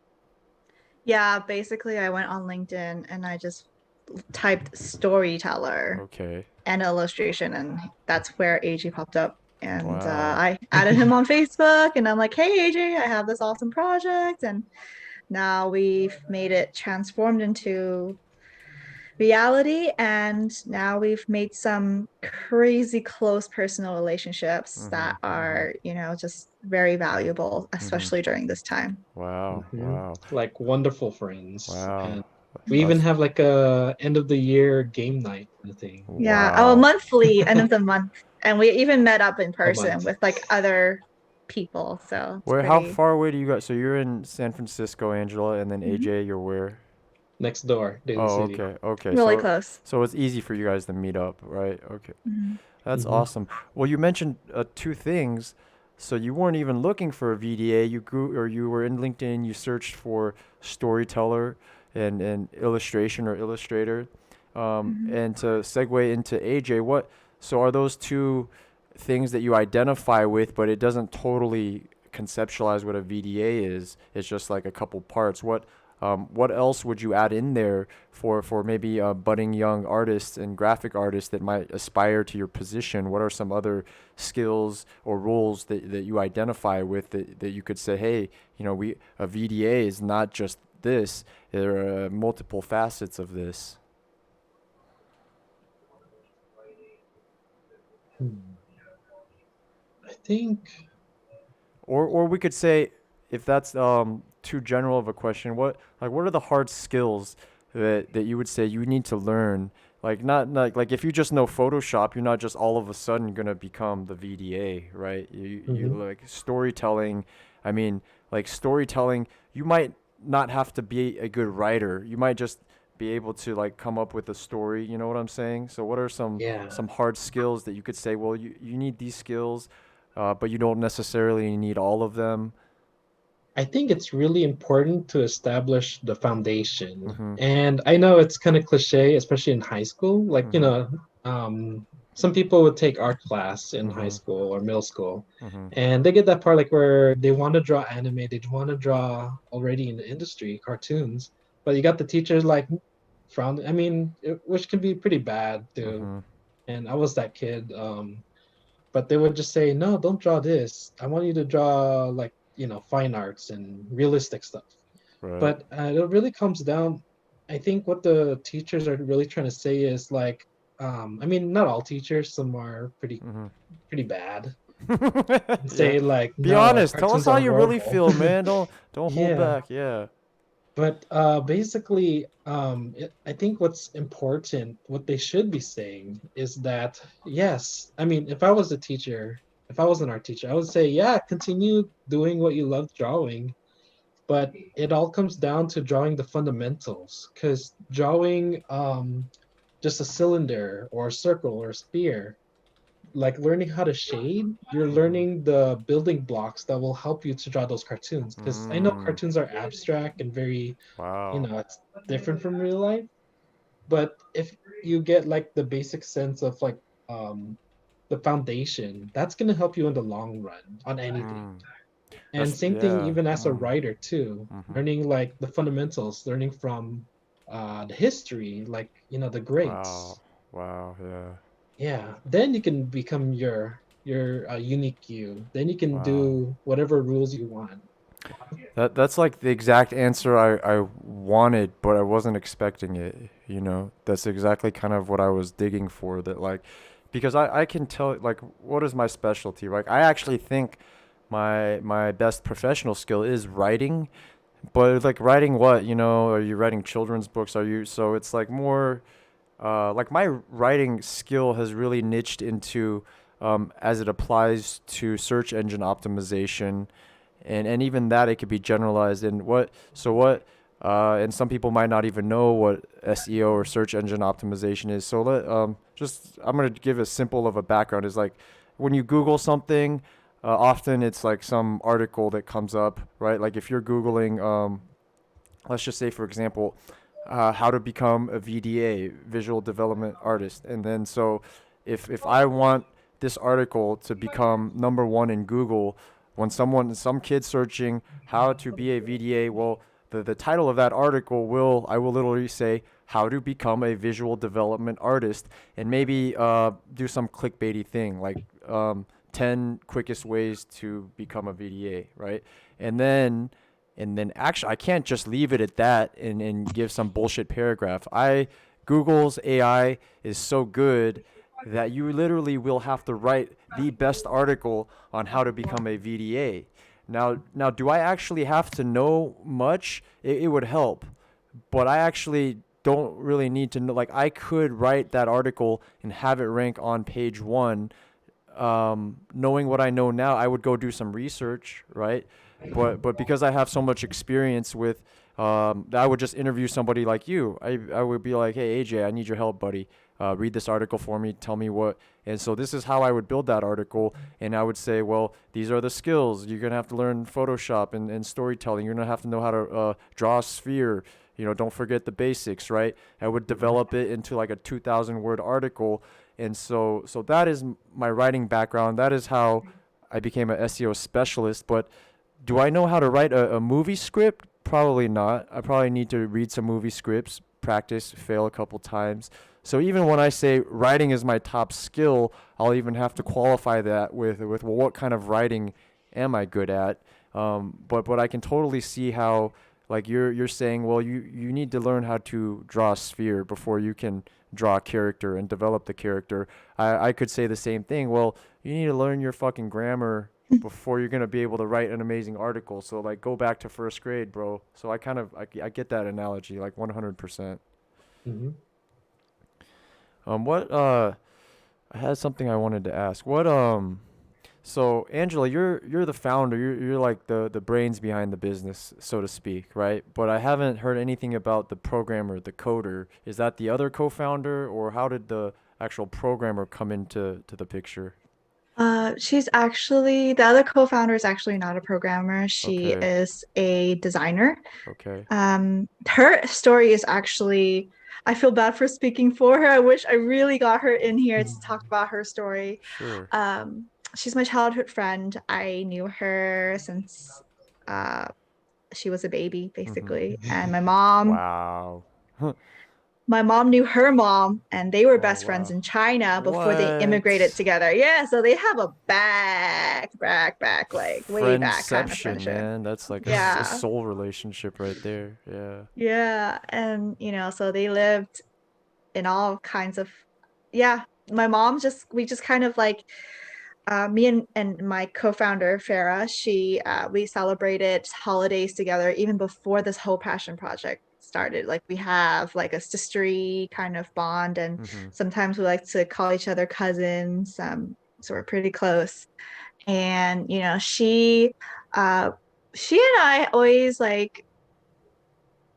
S2: Yeah, basically, I went on LinkedIn and I just typed storyteller
S1: Okay.
S2: and illustration, and that's where AJ popped up. And
S1: Wow.
S2: I added him on Facebook, and I'm like, "Hey, AJ, I have this awesome project." And now we've made it transformed into reality, and now we've made some crazy close personal relationships
S1: Mhm.
S2: that
S1: Mhm.
S2: are, just very valuable,
S1: Mhm.
S2: especially during this time.
S1: Wow.
S3: Hmm.
S1: Wow.
S3: Like wonderful friends.
S1: Wow.
S3: And we even
S1: That's
S3: have like a end of the year game night kind of thing.
S2: Yeah, our
S1: wow.
S2: monthly end of the month, and we even met up in
S3: A
S2: person
S3: month
S2: with like other people. So it's
S1: How
S2: pretty
S1: far away do you guys? So you're in San Francisco, Angela, and then
S2: mhm,
S1: AJ, you're where?
S3: next door, Daly
S1: Oh,
S3: City.
S1: okay. Okay.
S2: really close.
S1: So it's easy for you guys to meet up, right? Okay.
S2: Mhm.
S1: That's
S3: Hmm.
S1: awesome. Well, you mentioned two things. So you weren't even looking for a VDA. You were in LinkedIn. You searched for storyteller and illustration or illustrator.
S2: Mhm.
S1: And to segue into AJ, so are those two things that you identify with, but it doesn't totally conceptualize what a VDA is. It's just like a couple parts. What else would you add in there for maybe budding young artists and graphic artists that might aspire to your position? What are some other skills or roles that you identify with that you could say, hey, a VDA is not just this. There are multiple facets of this.
S3: I think.
S1: Or we could say, if that's too general of a question, what are the hard skills that you would say you need to learn? Not like if you just know Photoshop, you're not just all of a sudden gonna become the VDA, right? You
S3: Hmm.
S1: like storytelling. I mean, like storytelling, you might not have to be a good writer. You might just be able to like come up with a story. You know what I'm saying? So what are
S3: Yeah.
S1: some hard skills that you could say? Well, you need these skills but you don't necessarily need all of them.
S3: I think it's really important to establish the foundation.
S1: Mhm.
S3: And I know it's kind of cliche, especially in high school. Like,
S1: Mhm.
S3: some people would take art class in high
S1: Mhm.
S3: school or middle school,
S1: Mhm.
S3: and they get that part like where they want to draw anime, they want to draw already in the industry, cartoons, but you got the teachers like frown. I mean, which can be pretty bad too.
S1: Mhm.
S3: And I was that kid. but they would just say, no, don't draw this. I want you to draw like, fine arts and realistic stuff.
S1: Right.
S3: But it really comes down, I think what the teachers are really trying to say is like, I mean, not all teachers, some are
S1: Hmm.
S3: pretty bad, and
S1: Yeah.
S3: say like,
S1: Be
S3: no,
S1: honest. Tell us
S3: cartoons
S1: how
S3: are
S1: you really
S3: horrible.
S1: feel, man. Don't hold
S3: Yeah.
S1: back. Yeah.
S3: But basically, I think what's important, what they should be saying is that, yes, I mean, if I was a teacher, if I was an art teacher, I would say, yeah, continue doing what you love drawing, but it all comes down to drawing the fundamentals, because drawing just a cylinder or a circle or a sphere, like learning how to shade, you're
S1: Hmm.
S3: learning the building blocks that will help you to draw those cartoons. Because I know
S1: Mm.
S3: cartoons are abstract and very,
S1: Wow.
S3: it's different from real life. But if you get like the basic sense of like um the foundation, that's gonna help you in the long run on anything.
S1: Mm.
S3: And
S1: That's
S3: same thing
S1: yeah.
S3: even as a
S1: Mm.
S3: writer too,
S1: Hmm.
S3: learning like the fundamentals, learning from the history, like the greats.
S1: Wow. Wow. Yeah.
S3: Yeah, then you can become your unique you. Then you can
S1: Wow.
S3: do whatever rules you want.
S1: That's like the exact answer I wanted, but I wasn't expecting it, you know? That's exactly kind of what I was digging for, that like because I can tell like what is my specialty, right? I actually think my best professional skill is writing, but like writing what, you know, are you writing children's books? Are you so it's like more like my writing skill has really niched into as it applies to search engine optimization, and even that it could be generalized in what and some people might not even know what SEO or search engine optimization is. So just I'm gonna give a simple of a background. Is like when you Google something, often it's like some article that comes up, right? Like if you're Googling, let's just say for example, how to become a VDA, visual development artist, and then so if I want this article to become number one in Google, when some kid searching how to be a VDA, well, the title of that article I will literally say how to become a visual development artist, and maybe do some clickbaity thing like 10 quickest ways to become a VDA, right? And then actually I can't just leave it at that and give some bullshit paragraph. Google's AI is so good that you literally will have to write the best article on how to become a VDA. Now, do I actually have to know much? It would help, but I actually don't really need to know. Like, I could write that article and have it rank on page one. Knowing what I know now, I would go do some research, right? But because I have so much experience with, I would just interview somebody like you. I would be like, hey AJ, I need your help, buddy. Read this article for me. Tell me what. And so this is how I would build that article. And I would say, well, these are the skills. You're gonna have to learn Photoshop and storytelling. You're gonna have to know how to draw a sphere. You know, don't forget the basics, right? I would develop it into like a 2,000 word article. And so that is my writing background. That is how I became an SEO specialist. But do I know how to write a movie script? Probably not. I probably need to read some movie scripts, practice, fail a couple times. So even when I say writing is my top skill, I'll even have to qualify that with well, what kind of writing am I good at? But I can totally see how like you're saying, well, you need to learn how to draw a sphere before you can draw a character and develop the character. I could say the same thing. Well, you need to learn your fucking grammar before you're gonna be able to write an amazing article. So like go back to first grade, bro. So I get that analogy like 100%.
S3: Hmm.
S1: What I had something I wanted to ask. So Angela, you're the founder. You're like the brains behind the business, so to speak, right? But I haven't heard anything about the programmer, the coder. Is that the other co-founder, or how did the actual programmer come into the picture?
S2: She's actually the other co-founder is actually not a programmer. She
S1: Okay.
S2: is a designer.
S1: Okay.
S2: Her story is actually, I feel bad for speaking for her. I wish I really got her in here to talk about her story.
S1: Sure.
S2: She's my childhood friend. I knew her since uh, she was a baby,
S1: Mhm.
S2: basically. And my mom,
S1: Wow.
S2: my mom knew her mom, and they were
S1: Oh
S2: best friends
S1: wow.
S2: in China before they immigrated
S1: What?
S2: together. Yeah, so they have a back, like way back kind of
S1: Friendception,
S2: friendship.
S1: man. That's like a
S2: Yeah.
S1: soul relationship right there. Yeah.
S2: Yeah. And, so they lived in all kinds of, yeah. My mom we just kind of like, me and my co-founder Farah, we celebrated holidays together even before this whole passion project started. Like we have like a sistery kind of bond, and
S1: Mm-hmm.
S2: sometimes we like to call each other cousins. So we're pretty close. And uh, she and I always like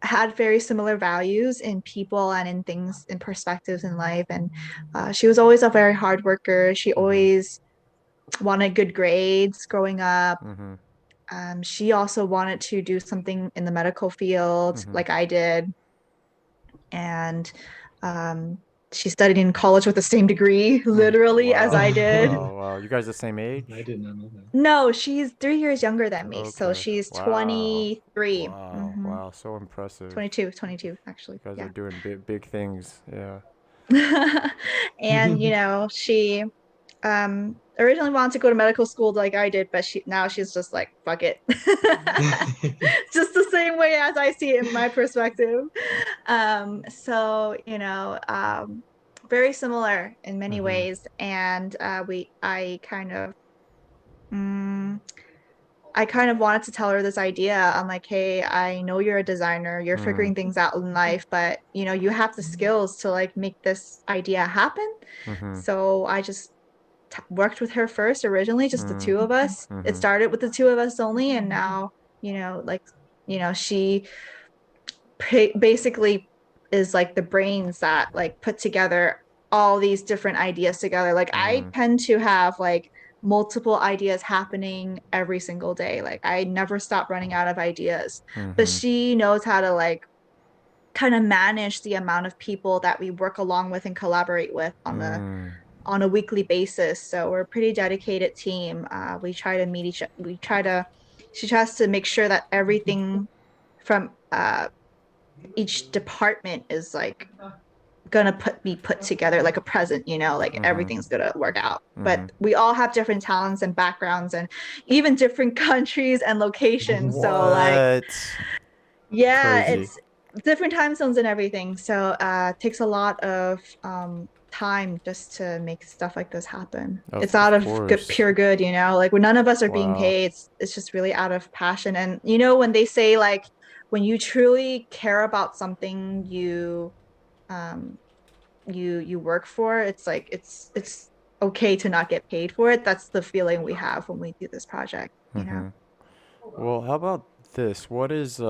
S2: had very similar values in people and in things, in perspectives in life. And she was always a very hard worker. She
S1: Mm-hmm.
S2: always wanted good grades growing up.
S1: Mm-hmm.
S2: She also wanted to do something in the medical field
S1: Mm-hmm.
S2: like I did. And um, she studied in college with the same degree, literally, as
S1: Wow.
S2: I did.
S1: Wow. Wow. You guys the same
S3: I
S1: age?
S3: did not know that.
S2: No, she's 3 years younger than me. So
S1: Okay.
S2: she's
S1: Wow.
S2: 23.
S1: Wow. Wow. So impressive.
S2: 22, actually.
S1: You guys are
S2: Yeah.
S1: doing big things. Yeah.
S2: And, she originally wanted to go to medical school like I did, but she's just like, fuck it. Just the same way as I see it in my perspective. So, very similar in many
S1: Mm-hmm.
S2: ways. And mm, I kind of wanted to tell her this idea. I'm like, hey, I know you're a designer, you're
S1: Mm-hmm.
S2: figuring things out in life, but you have the skills to like make this idea happen.
S1: Mm-hmm.
S2: So I just worked with her first originally, just the two of us. It
S1: Mm-hmm.
S2: started with the two of us only, and now, like, she basically is like the brains that like put together all these different ideas together. Like I
S1: Mm-hmm.
S2: tend to have like multiple ideas happening every single day. Like I never stop running out of ideas. But
S1: Mm-hmm.
S2: she knows how to like kind of manage the amount of people that we work along with and collaborate with
S1: Mm-hmm.
S2: on a weekly basis. So we're a pretty dedicated team. We try to she tries to make sure that everything from each department is like gonna be put together like a present, like
S1: Mm-hmm.
S2: everything's gonna work out.
S1: Mm-hmm.
S2: But we all have different talents and backgrounds and even different countries and locations. So like,
S1: What?
S2: yeah,
S1: Crazy.
S2: it's different time zones and everything. So it takes a lot of time just to make stuff like this happen. It's out
S1: Of
S2: of
S1: course.
S2: pure good, like when none of us are being
S1: Wow.
S2: paid, it's just really out of passion. And when they say like when you truly care about something um you work for, it's like it's okay to not get paid for it. That's the feeling we have when we do this project.
S1: Mm-hmm. Well, how about this? What is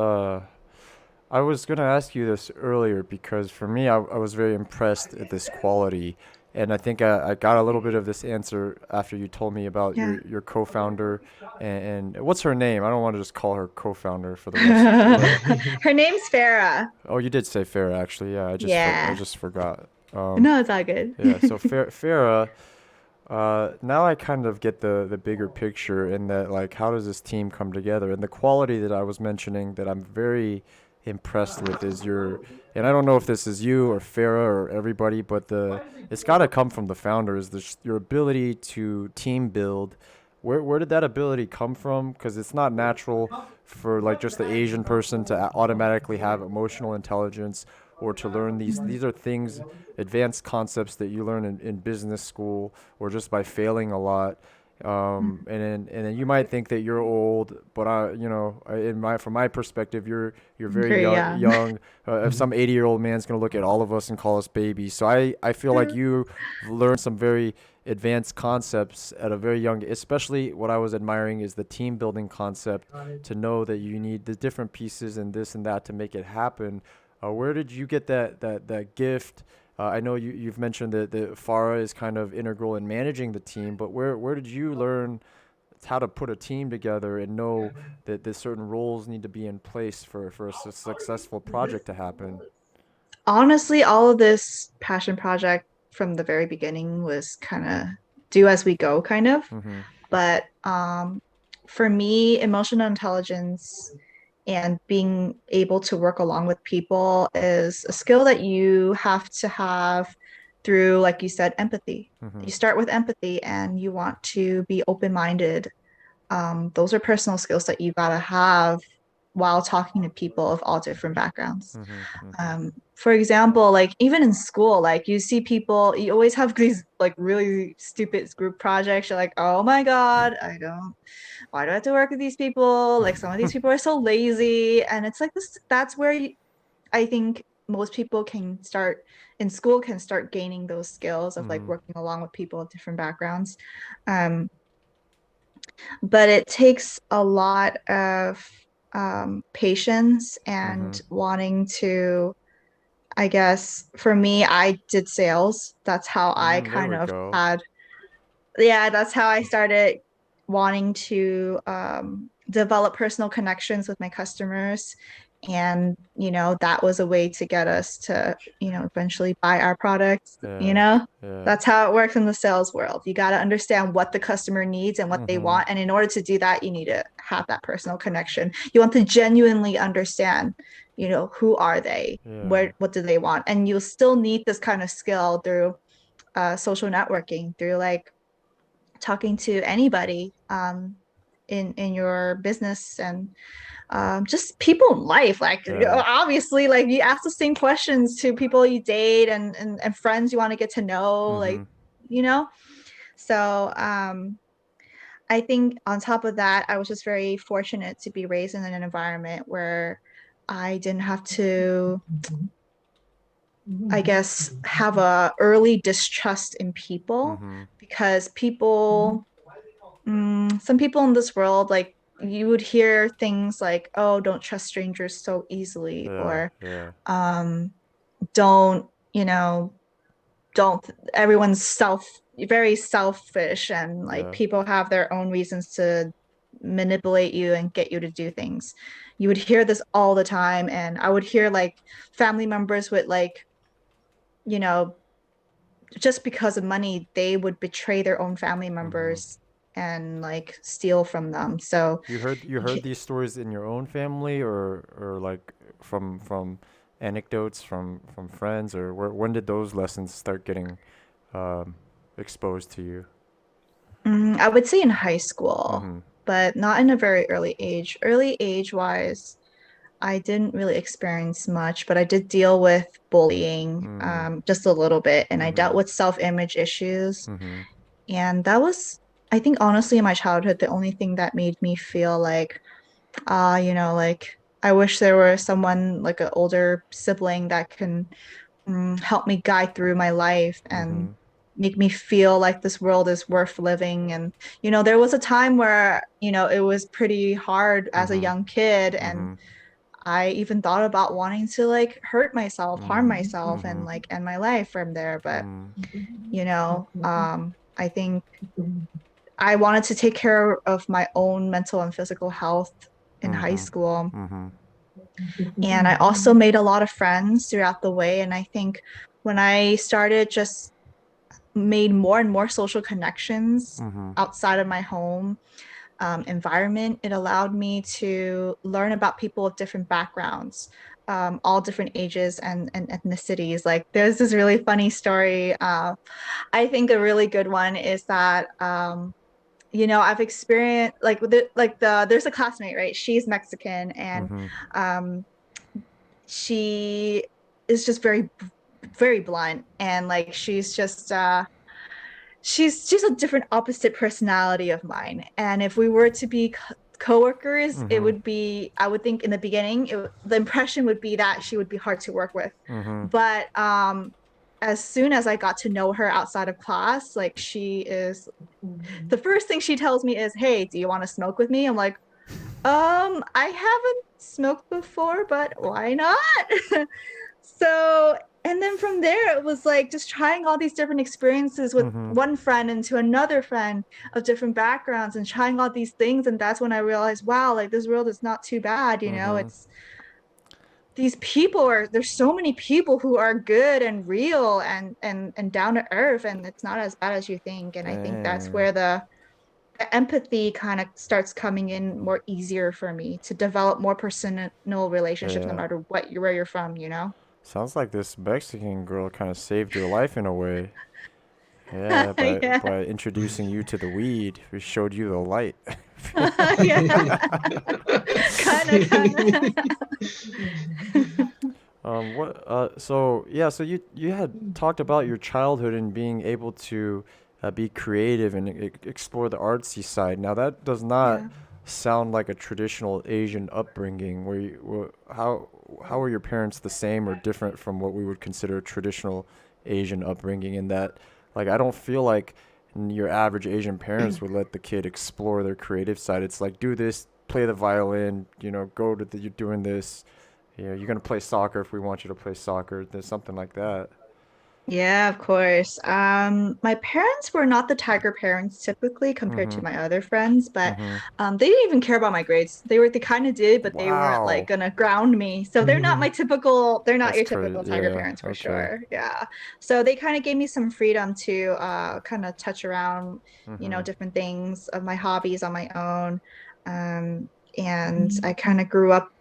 S1: I was gonna ask you this earlier because for me, I was very impressed at this quality, and I think I got a little bit of this answer after you told me about
S2: Yeah.
S1: your co-founder, and what's her name? I don't want to just call her co-founder for the rest. Yeah.
S2: Her name's Farah.
S1: Oh, you did say Farah actually. Yeah, I
S2: Yeah.
S1: just forgot.
S2: No, it's all good.
S1: Yeah. So Farah. Now I kind of get the bigger picture in that like how does this team come together and the quality that I was mentioning that I'm very impressed with is and I don't know if this is you or Farah or everybody, but it's got to come from the founders. Your ability to team build. Where did that ability come from? Because it's not natural for like just the Asian person to automatically have emotional intelligence or to learn these are things, advanced concepts that you learn in business school or just by failing a lot. And then you might think that you're old, but from my perspective, you're very
S2: Very
S1: young.
S2: young.
S1: Young. If some 80-year-old man's gonna look at all of us and call us babies, so I feel like you learned some very advanced concepts at a very young. Especially what I was admiring is the team building concept to know that you need the different pieces and this and that to make it happen. Where did you get that gift? I know you've mentioned that Farah is kind of integral in managing the team, but where did you learn how to put a team together and know that certain roles need to be in place for a successful project to happen?
S2: Honestly, all of this passion project from the very beginning was kind of do as we go, kind of.
S1: Mm-hmm.
S2: But for me, emotional intelligence and being able to work along with people is a skill that you have to have through, like you said, empathy.
S1: Mm-hmm.
S2: You start with empathy and you want to be open-minded. Those are personal skills that you gotta have while talking to people of all different backgrounds.
S1: Mm-hmm. Mm-hmm.
S2: For example, like even in school, like you see people, you always have these like really stupid group projects. You're like, oh my God, why do I have to work with these people? Like some of these people are so lazy. And it's like this, that's where I think most people can start in school, can start gaining those skills of like
S1: Mm-hmm.
S2: working along with people of different backgrounds. Um, but it takes a lot of patience
S1: Mm-hmm.
S2: and wanting to, I guess for me, I did sales. That's how I
S1: There
S2: kind
S1: we
S2: of
S1: go.
S2: had, yeah, that's how I started wanting to develop personal connections with my customers. And, that was a way to get us to, eventually buy our products,
S1: Yeah. Yeah.
S2: That's how it works in the sales world. You got to understand what the customer needs and what they
S1: Mm-hmm.
S2: want. And in order to do that, you need to have that personal connection. You want to genuinely understand, who are they?
S1: Yeah.
S2: What do they want? And you'll still need this kind of skill through social networking, through like talking to anybody in your business and just people in life. Like
S1: Yeah.
S2: obviously, like you ask the same questions to people you date and friends you want to get to know,
S1: Mm-hmm.
S2: like you know. So I think on top of that, I was just very fortunate to be raised in an environment where I didn't have to, I guess, have a early distrust in people
S1: Mm-hmm.
S2: because some people in this world, like you would hear things like, "Oh, don't trust strangers so easily,"
S1: Yeah.
S2: or
S1: Yeah.
S2: um, "Don't, don't." Everyone's very selfish, and like
S1: Yeah.
S2: people have their own reasons to manipulate you and get you to do things. You would hear this all the time, and I would hear like family members would like, you know, just because of money, they would betray their own family
S1: Mm-hmm.
S2: members and like steal from them. So,
S1: You heard these stories in your own family, or like from anecdotes from friends, or when did those lessons start getting um, exposed to you?
S2: I would say in high school,
S1: Mm-hmm.
S2: but not in a very early age. Early age wise, I didn't really experience much, but I did deal with bullying
S1: Mm.
S2: just a little bit, and I dealt
S1: Mm-hmm.
S2: with self-image issues.
S1: Mm-hmm.
S2: And that was, I think, honestly, in my childhood, the only thing that made me feel like, like I wish there were someone like an older sibling that can help me guide through my life and
S1: Mm-hmm.
S2: make me feel like this world is worth living. And, there was a time where, it was pretty hard as a
S1: Mm-hmm.
S2: young kid. And
S1: Mm-hmm.
S2: I even thought about wanting to like hurt myself, harm
S1: Mm.
S2: myself, and
S1: Mm-hmm.
S2: like end my life from there. But,
S1: Mm.
S2: I think I wanted to take care of my own mental and physical health in high
S1: Mm-hmm.
S2: school.
S1: Mm-hmm.
S2: And I also made a lot of friends throughout the way. And I think when I started just made more and more social connections
S1: Mm-hmm.
S2: outside of my home environment, it allowed me to learn about people of different backgrounds, all different ages and ethnicities. Like there's this really funny story. I think a really good one is that I've experienced there's a classmate, right? She's Mexican and
S1: Mm-hmm.
S2: um, she is just very, very blunt and like she's a different opposite personality of mine. And if we were to be coworkers, it
S1: Mm-hmm.
S2: would be, I would think in the beginning, the impression would be that she would be hard to work with.
S1: Mm-hmm.
S2: But as soon as I got to know her outside of class, like she is, the first thing she tells me is, "Hey, do you want to smoke with me?" I'm like, I haven't smoked before, but why not? So, and then from there, it was like just trying all these different experiences with
S1: Mm-hmm.
S2: one friend into another friend of different backgrounds and trying all these things. And that's when I realized, wow, like this world is not too bad.
S1: Mm-hmm.
S2: It's these people there's so many people who are good and real and down to earth, and it's not as bad as you think. And I think that's
S1: Dang.
S2: where the the empathy kind of starts coming in more easier for me to develop more personal relationships no
S1: Yeah.
S2: matter where you're from, you know?
S1: Sounds like this Mexican girl kind of saved your life in a way. Yeah,
S2: Yeah.
S1: by introducing you to the weed, we showed you the light.
S2: Yeah. Kind of.
S1: What? So yeah, so you had talked about your childhood and being able to be creative and explore the artsy side. Now that does not
S2: Yeah.
S1: sound like a traditional Asian upbringing. How were your parents the same or different from what we would consider traditional Asian upbringing? In that, like, I don't feel like your average Asian parents would let the kid explore their creative side. It's like, do this, play the violin, go to you're doing this, you're gonna play soccer if we want you to play soccer. There's something like that.
S2: Yeah, of course. My parents were not the tiger parents typically compared to
S1: Mhm.
S2: my other friends, but
S1: Mhm.
S2: they didn't even care about my grades. They kind of did, but they weren't like
S1: Wow.
S2: gonna ground me. So they're not
S1: That's
S2: your typical
S1: crazy.
S2: tiger
S1: Yeah.
S2: parents for
S1: Okay.
S2: sure. Yeah. So they kind of gave me some freedom to kind of touch around,
S1: Mhm.
S2: different things of my hobbies on my own. And I kind of grew up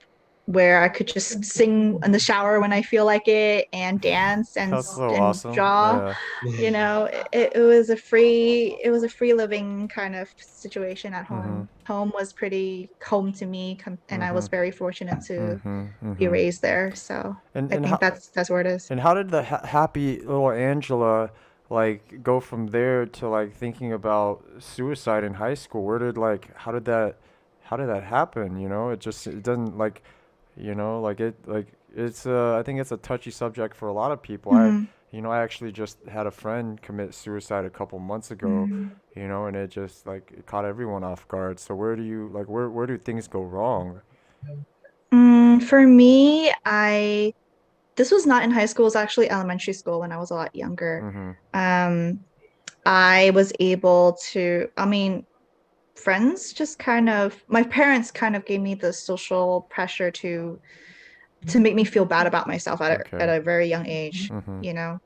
S2: where I could just sing in the shower when I feel like it and dance
S1: That's so
S2: and
S1: awesome.
S2: draw.
S1: Yeah.
S2: It was a free living kind of situation at
S1: Mhm.
S2: home. Home was pretty home to me, and I was
S1: Mhm.
S2: very fortunate to
S1: Mhm.
S2: be
S1: Mhm.
S2: raised there. So
S1: And
S2: I
S1: and
S2: think
S1: how
S2: that's where it is.
S1: and how did the happy little Angela like go from there to like thinking about suicide in high school? Where did like how did that happen? It doesn't like like it's I think it's a touchy subject for a lot of people.
S2: Mhm.
S1: I actually just had a friend commit suicide a couple months ago, and it just like it caught everyone off guard. So where do things go wrong?
S2: For me, I this was not in high school, it was actually elementary school when I was a lot younger.
S1: Mhm.
S2: Um, I was able to, I mean, friends just kind of my parents kind of gave me the social pressure to make me feel bad about myself at
S1: Okay.
S2: a very young age,
S1: Mhm.
S2: you know.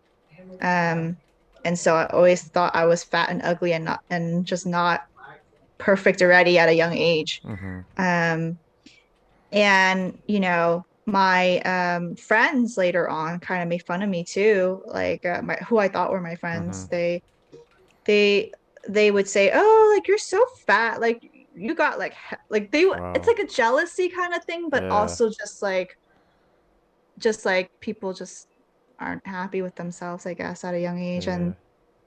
S2: Um and so I always thought I was fat and ugly and not and just not perfect already at a young age.
S1: Mhm.
S2: Um and my friends later on kind of made fun of me too, like who I thought were my friends.
S1: Mhm.
S2: They they would say, "Oh, like you're so fat. Like you got like it's
S1: Wow.
S2: like a jealousy kind of thing, but
S1: Yeah.
S2: also just like people just aren't happy with themselves, I guess, at a young age,
S1: Yeah.
S2: and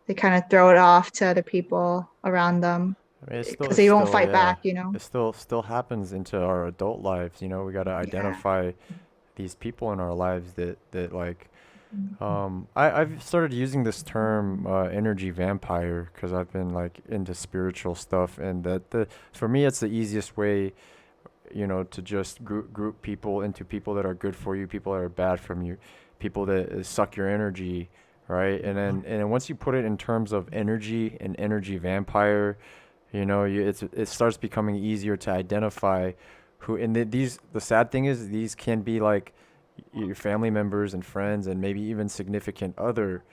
S2: they kind of throw it off to other people around them
S1: I mean,
S2: because
S1: it's
S2: they won't
S1: still,
S2: fight
S1: yeah,
S2: back, you know?
S1: it still happens into our adult lives. We got to
S2: Yeah.
S1: identify these people in our lives that like. I've started using this term energy vampire because I've been like into spiritual stuff, and that the for me it's the easiest way, to just group people into people that are good for you, people that are bad from you, people that suck your energy, right? And then once you put it in terms of energy and energy vampire, it starts becoming easier to identify who. And the sad thing is these can be like your family members and friends and maybe even significant other.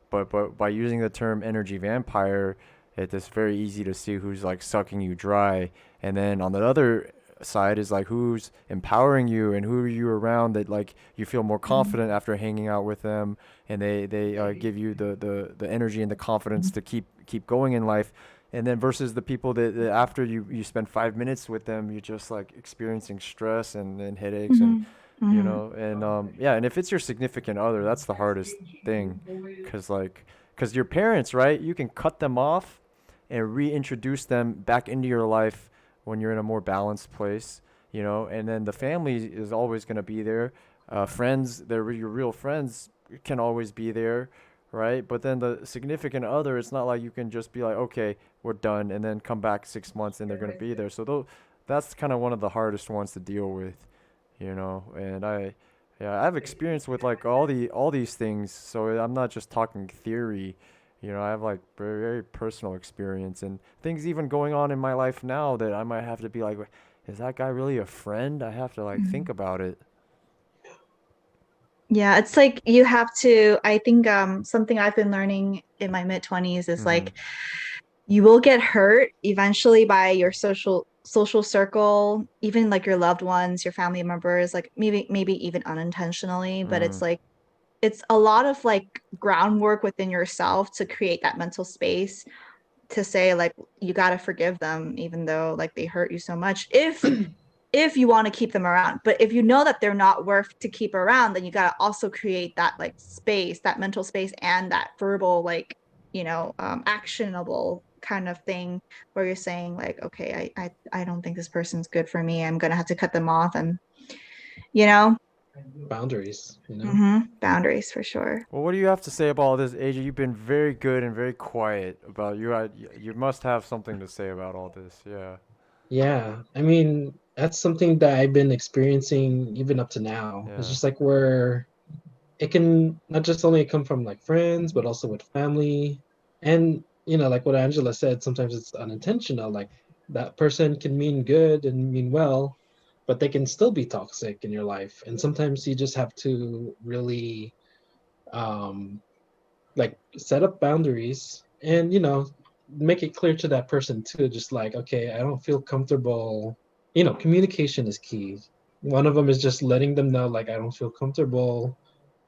S1: But by using the term energy vampire, it's very easy to see who's like sucking you dry. And then on the other side is like who's empowering you and who are you around that like you feel more confident after hanging out with them, and they give you the energy and the confidence to keep going in life. And then versus the people that after you spend 5 minutes with them, you're just like experiencing stress and headaches and
S2: Hmm. Hmm.
S1: yeah. And if it's your significant other, that's the hardest thing, because your parents, right, you can cut them off and reintroduce them back into your life when you're in a more balanced place, and then the family is always going to be there. Friends, they're your real friends, can always be there, right? But then the significant other, it's not like you can just be like, okay, we're done, and then come back 6 months and they're going to be there. So that's kind of one of the hardest ones to deal with, and yeah, I've experience with like all these things, so I'm not just talking theory. I have like very, very personal experience and things even going on in my life now that I might have to be like, is that guy really a friend? I have to like think about it.
S2: Yeah, it's like you have to, I think something I've been learning in my mid 20s is
S1: Mhm.
S2: like you will get hurt eventually by your social circle, even like your loved ones, your family members, like maybe even unintentionally, but it's like it's a lot of like groundwork within yourself to create that mental space to say like you got to forgive them even though like they hurt you so much if you want to keep them around. But if you know that they're not worth to keep around, then you got to also create that like space, that mental space, and that verbal like actionable kind of thing where you're saying like, okay, I don't think this person's good for me, I'm gonna have to cut them off. And you know
S3: Boundaries,
S2: boundaries for sure.
S1: Well, what do you have to say about all this, AJ? You've been very good and very quiet about you. You must have something to say about all this. Yeah.
S3: Yeah, I mean, that's something that I've been experiencing even up to now. It's
S1: Yeah.
S3: just like where it can not just only come from like friends, but also with family. And, like what Angela said, sometimes it's unintentional. Like that person can mean good and mean well, but they can still be toxic in your life. And sometimes you just have to really um like set up boundaries and make it clear to that person too, just like, okay, I don't feel comfortable. Communication is key. One of them is just letting them know, like, I don't feel comfortable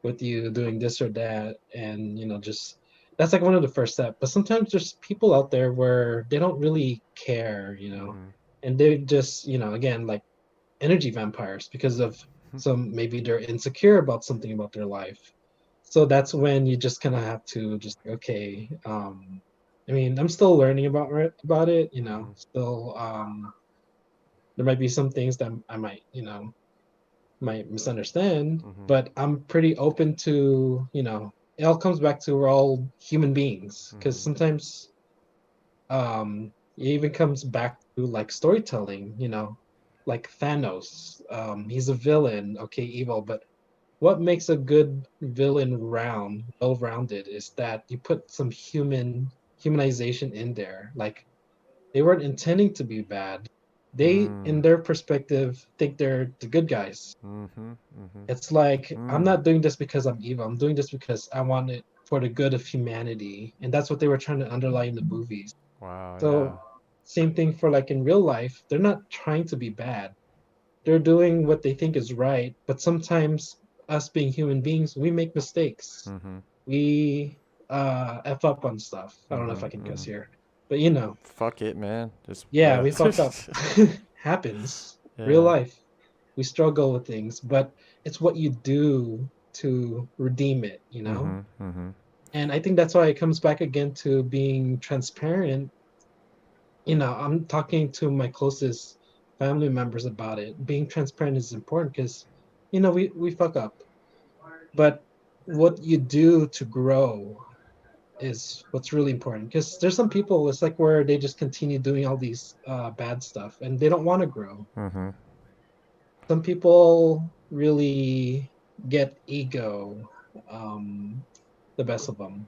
S3: with you doing this or that. And just that's like one of the first steps. But sometimes there's people out there where they don't really care, and they just, again, like energy vampires because of maybe they're insecure about something about their life. So that's when you just kind of have to just, okay, I mean, I'm still learning about it, still there might be some things that I might, might misunderstand, but I'm pretty open to, it all comes back to we're all human beings, because sometimes it even comes back to like storytelling, like Thanos. He's a villain, okay, evil, but what makes a good villain well-rounded is that you put some humanization in there. Like they weren't intending to be bad. They, in their perspective, think they're the good guys. It's like, I'm not doing this because I'm evil. I'm doing this because I want it for the good of humanity. And that's what they were trying to underline in the movies.
S1: Wow. Yeah.
S3: So same thing for like in real life, they're not trying to be bad. They're doing what they think is right, but sometimes us being human beings, we make mistakes. We F up on stuff. I don't know if I can cuss here, but
S1: Fuck it, man. Just
S3: yeah,
S1: yeah.
S3: we fuck up. Happens. Real
S1: Yeah.
S3: life. We struggle with things, but it's what you do to redeem it. And I think that's why it comes back again to being transparent. I'm talking to my closest family members about it. Being transparent is important because, we fuck up. But what you do to grow is what's really important. Because there's some people, it's like where they just continue doing all these bad stuff and they don't want to grow. Some people really get ego the best of them.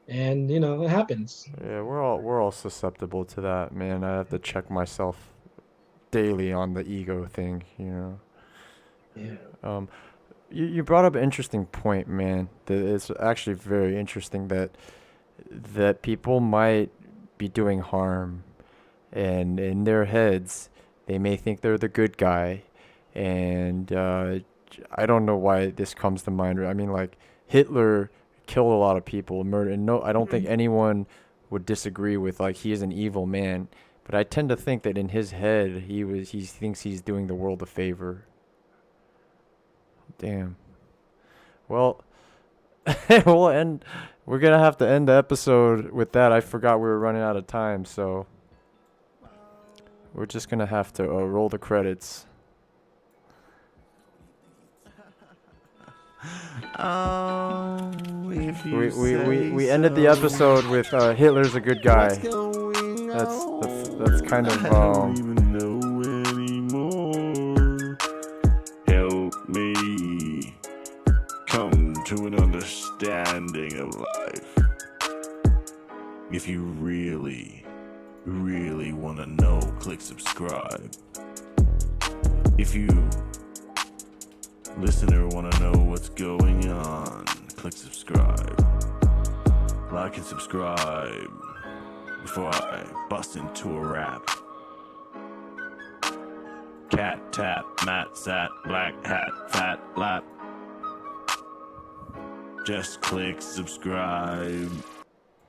S3: And, it happens.
S1: Yeah, we're all susceptible to that, man. I have to check myself daily on the ego thing.
S3: Yeah.
S1: You brought up an interesting point, man. That it's actually very interesting that people might be doing harm, and in their heads, they may think they're the good guy, and I don't know why this comes to mind. I mean, like Hitler killed a lot of people, murdered, and no, I don't think anyone would disagree with like he is an evil man. But I tend to think that in his head, he thinks he's doing the world a favor. Damn. Well, we'll end. We're gonna have to end the episode with that. I forgot we were running out of time, so we're just gonna have to roll the credits.
S4: Oh, if you
S1: We ended the episode with Hitler's a good guy. That's kind of
S4: I don't even know anymore. Help me come to an understanding of life. If you really, really want to know, click subscribe. If you listener want to know what's going on, click subscribe. Like and subscribe. before I bust into a rap. Cat tap, mat sat, black hat, fat lap. Just click subscribe.